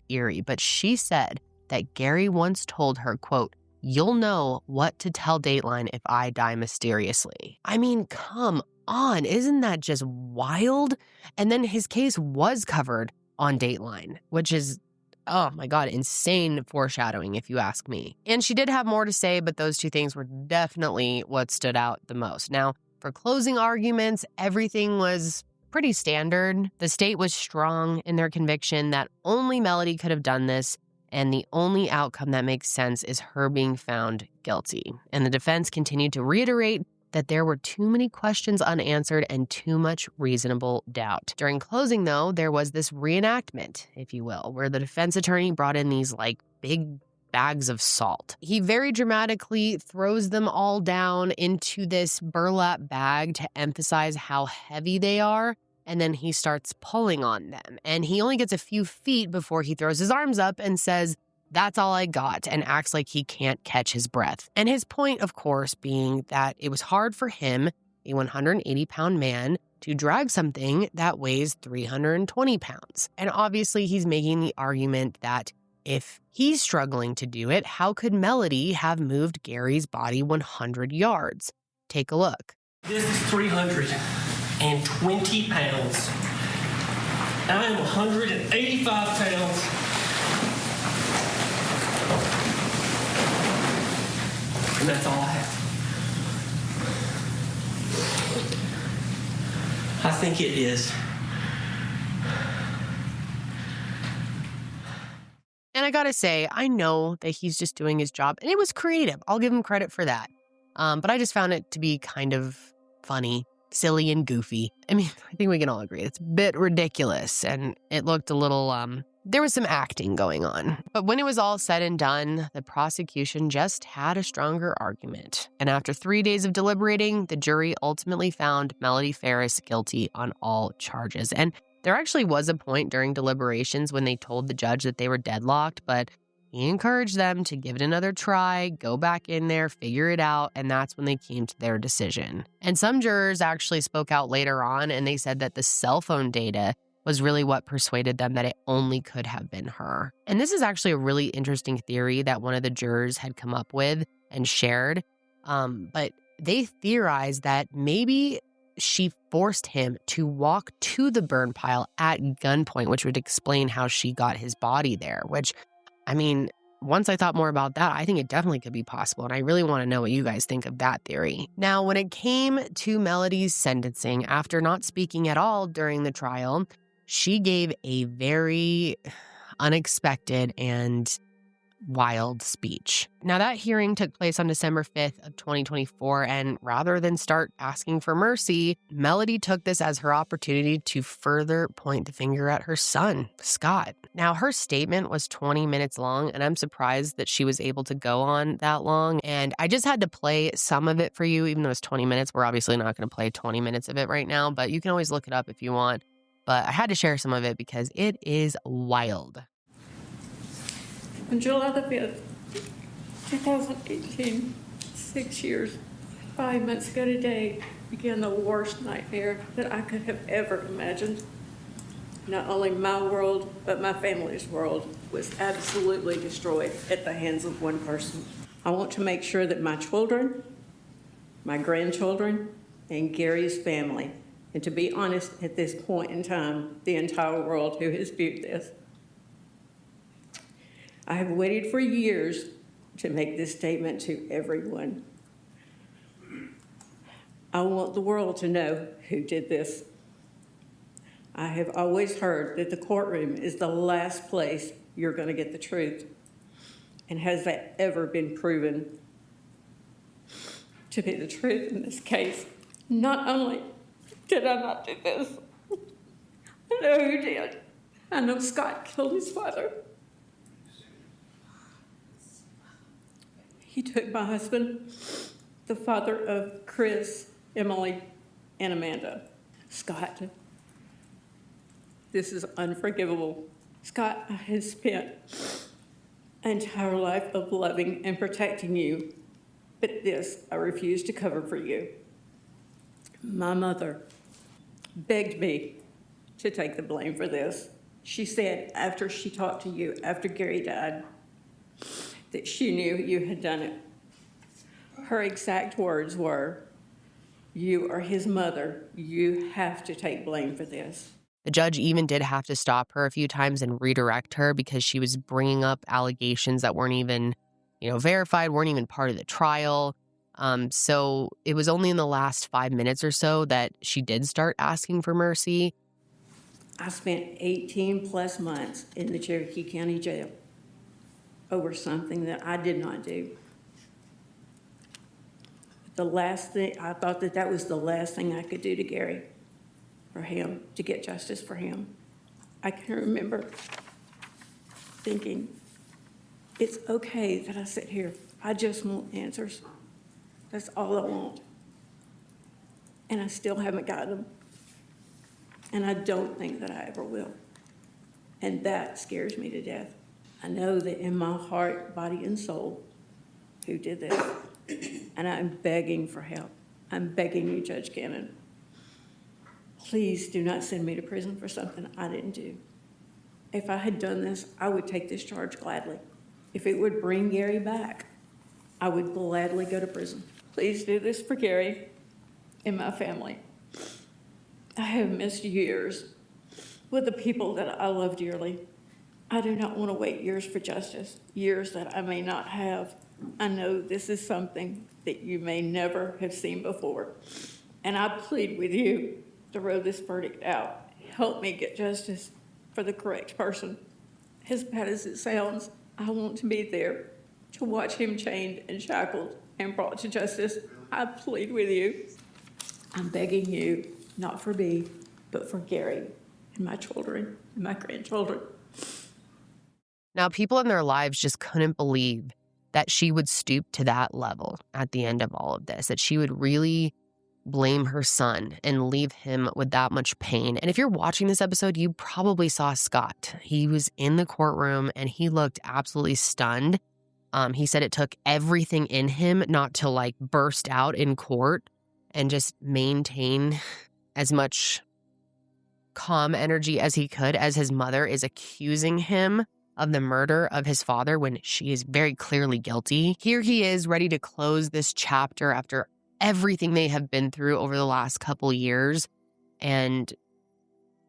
A: eerie, but she said that Gary once told her, quote, "You'll know what to tell Dateline if I die mysteriously." I mean, come on, isn't that just wild? And then his case was covered on Dateline, which is, oh my God, insane foreshadowing if you ask me. And she did have more to say, but those 2 things were definitely what stood out the most. Now, for closing arguments, everything was pretty standard. The state was strong in their conviction that only Melody could have done this, and the only outcome that makes sense is her being found guilty. And the defense continued to reiterate that there were too many questions unanswered and too much reasonable doubt. During closing, though, there was this reenactment, if you will, where the defense attorney brought in these big bags of salt. He very dramatically throws them all down into this burlap bag to emphasize how heavy they are, and then he starts pulling on them. And he only gets a few feet before he throws his arms up and says, "That's all I got," and acts like he can't catch his breath. And his point, of course, being that it was hard for him, a 180-pound man, to drag something that weighs 320 pounds. And obviously, he's making the argument that if he's struggling to do it, how could Melody have moved Gary's body 100 yards? Take a look.
O: This is 320 pounds. I am 185 pounds. And that's all I have. I think it is
A: And I gotta say, I know that he's just doing his job, and it was creative. I'll give him credit for that. But I just found it to be kind of funny, silly, and goofy. I mean, I think we can all agree it's a bit ridiculous, and it looked a little, there was some acting going on. But when it was all said and done, the prosecution just had a stronger argument. And after 3 days of deliberating, the jury ultimately found Melody Farris guilty on all charges. And there actually was a point during deliberations when they told the judge that they were deadlocked, but he encouraged them to give it another try, go back in there, figure it out, and that's when they came to their decision. And some jurors actually spoke out later on, and they said that the cell phone data was really what persuaded them that it only could have been her. And this is actually a really interesting theory that one of the jurors had come up with and shared. But they theorized that maybe she forced him to walk to the burn pile at gunpoint, which would explain how she got his body there, which, I mean, once I thought more about that, I think it definitely could be possible. And I really want to know what you guys think of that theory. Now, when it came to Melody's sentencing, after not speaking at all during the trial, she gave a very unexpected and wild speech. Now, that hearing took place on December 5th of 2024, and rather than start asking for mercy, Melody took this as her opportunity to further point the finger at her son, Scott. Now, her statement was 20 minutes long, and I'm surprised that she was able to go on that long, and I just had to play some of it for you, even though it's 20 minutes. We're obviously not going to play 20 minutes of it right now, but you can always look it up if you want. But I had to share some of it because it is wild.
P: On July the 5th, 2018, 6 years, 5 months ago today, began the worst nightmare that I could have ever imagined. Not only my world, but my family's world was absolutely destroyed at the hands of one person. I want to make sure that my children, my grandchildren, and Gary's family, and to be honest, at this point in time, the entire world who has viewed this, I have waited for years to make this statement to everyone. I want the world to know who did this. I have always heard that the courtroom is the last place you're going to get the truth. And has that ever been proven to be the truth in this case? Not only did I not do this, I know who did. I know Scott killed his father. He took my husband, the father of Chris, Emily, and Amanda. Scott, this is unforgivable. Scott, I have spent an entire life of loving and protecting you, but this I refuse to cover for you. My mother begged me to take the blame for this. She said after she talked to you, after Gary died, that she knew you had done it. Her exact words were, "You are his mother. You have to take blame for this."
A: The judge even did have to stop her a few times and redirect her because she was bringing up allegations that weren't even, verified, weren't even part of the trial. So it was only in the last 5 minutes or so that she did start asking for mercy.
P: I spent 18 plus months in the Cherokee County Jail over something that I did not do. The last thing, I thought that was the last thing I could do to Gary, for him, to get justice for him. I can remember thinking, it's okay that I sit here. I just want answers. That's all I want. And I still haven't gotten them. And I don't think that I ever will. And that scares me to death. I know that in my heart, body, and soul, who did this. And I'm begging for help. I'm begging you, Judge Cannon. Please do not send me to prison for something I didn't do. If I had done this, I would take this charge gladly. If it would bring Gary back, I would gladly go to prison. Please do this for Gary and my family. I have missed years with the people that I love dearly. I do not want to wait years for justice, years that I may not have. I know this is something that you may never have seen before. And I plead with you to roll this verdict out. Help me get justice for the correct person as bad as it sounds, I want to be there to watch him chained and shackled and brought to justice. I plead with you. I'm begging you, not for me, but for Gary and my children and my grandchildren.
A: Now, people in their lives just couldn't believe that she would stoop to that level at the end of all of this, that she would really blame her son and leave him with that much pain. And if you're watching this episode, you probably saw Scott. He was in the courtroom and he looked absolutely stunned. He said it took everything in him not to like burst out in court and just maintain as much calm energy as he could as his mother is accusing him of the murder of his father when she is very clearly guilty. Here he is ready to close this chapter after everything they have been through over the last couple years. And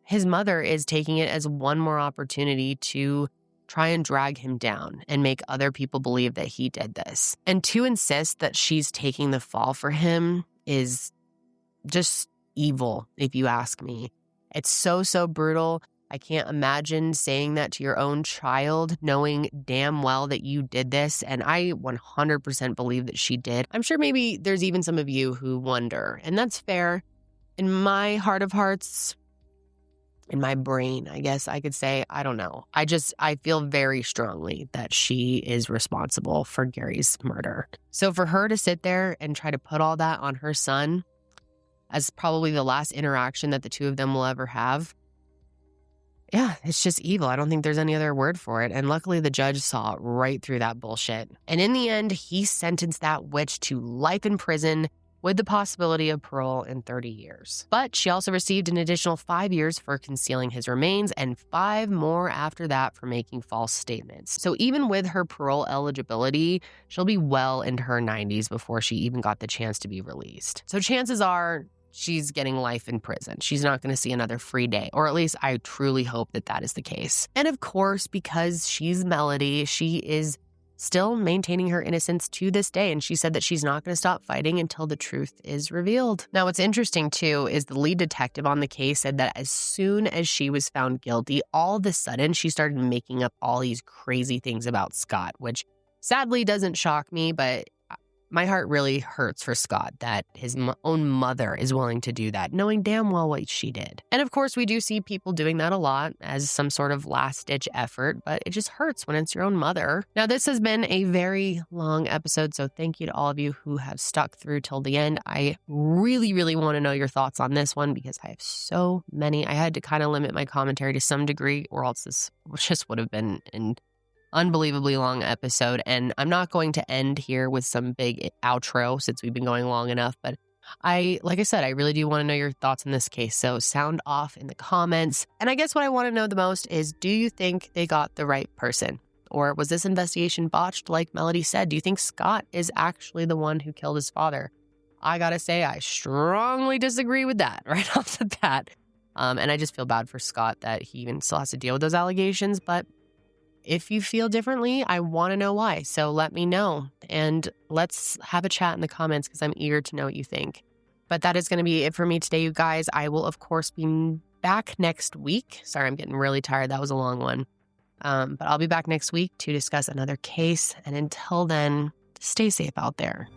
A: his mother is taking it as one more opportunity to try and drag him down and make other people believe that he did this. And to insist that she's taking the fall for him is just evil, if you ask me. It's so brutal. I can't imagine saying that to your own child, knowing damn well that you did this. And I 100% believe that she did. I'm sure maybe there's even some of you who wonder, and that's fair. In my heart of hearts, in my brain, I guess I could say, I don't know. I feel very strongly that she is responsible for Gary's murder. So for her to sit there and try to put all that on her son as probably the last interaction that the two of them will ever have, yeah, it's just evil. I don't think there's any other word for it. And luckily the judge saw right through that bullshit. And in the end, he sentenced that witch to life in prison with the possibility of parole in 30 years. But she also received an additional 5 years for concealing his remains and 5 more after that for making false statements. So even with her parole eligibility, she'll be well into her 90s before she even got the chance to be released. So chances are she's getting life in prison. She's not going to see another free day, or at least I truly hope that that is the case. And of course, because she's Melody, she is still maintaining her innocence to this day. And she said that she's not going to stop fighting until the truth is revealed. Now, what's interesting too is the lead detective on the case said that as soon as she was found guilty, all of a sudden she started making up all these crazy things about Scott, which sadly doesn't shock me, but my heart really hurts for Scott that his own mother is willing to do that, knowing damn well what she did. And of course, we do see people doing that a lot as some sort of last-ditch effort, but it just hurts when it's your own mother. Now, this has been a very long episode, so thank you to all of you who have stuck through till the end. I really want to know your thoughts on this one because I have so many. I had to kind of limit my commentary to some degree, or else this just would have been an unbelievably long episode. And I'm not going to end here with some big outro since we've been going long enough, but like I said, I really do want to know your thoughts in this case. So sound off in the comments. And I guess what I want to know the most is, do you think they got the right person? Or was this investigation botched like Melody said? Do you think Scott is actually the one who killed his father? I gotta say, I strongly disagree with that right off the bat. And I just feel bad for Scott that he even still has to deal with those allegations, but if you feel differently, I want to know why. So let me know and let's have a chat in the comments because I'm eager to know what you think. But that is going to be it for me today, you guys. I will, of course, be back next week. Sorry, I'm getting really tired. That was a long one. But I'll be back next week to discuss another case. And until then, stay safe out there.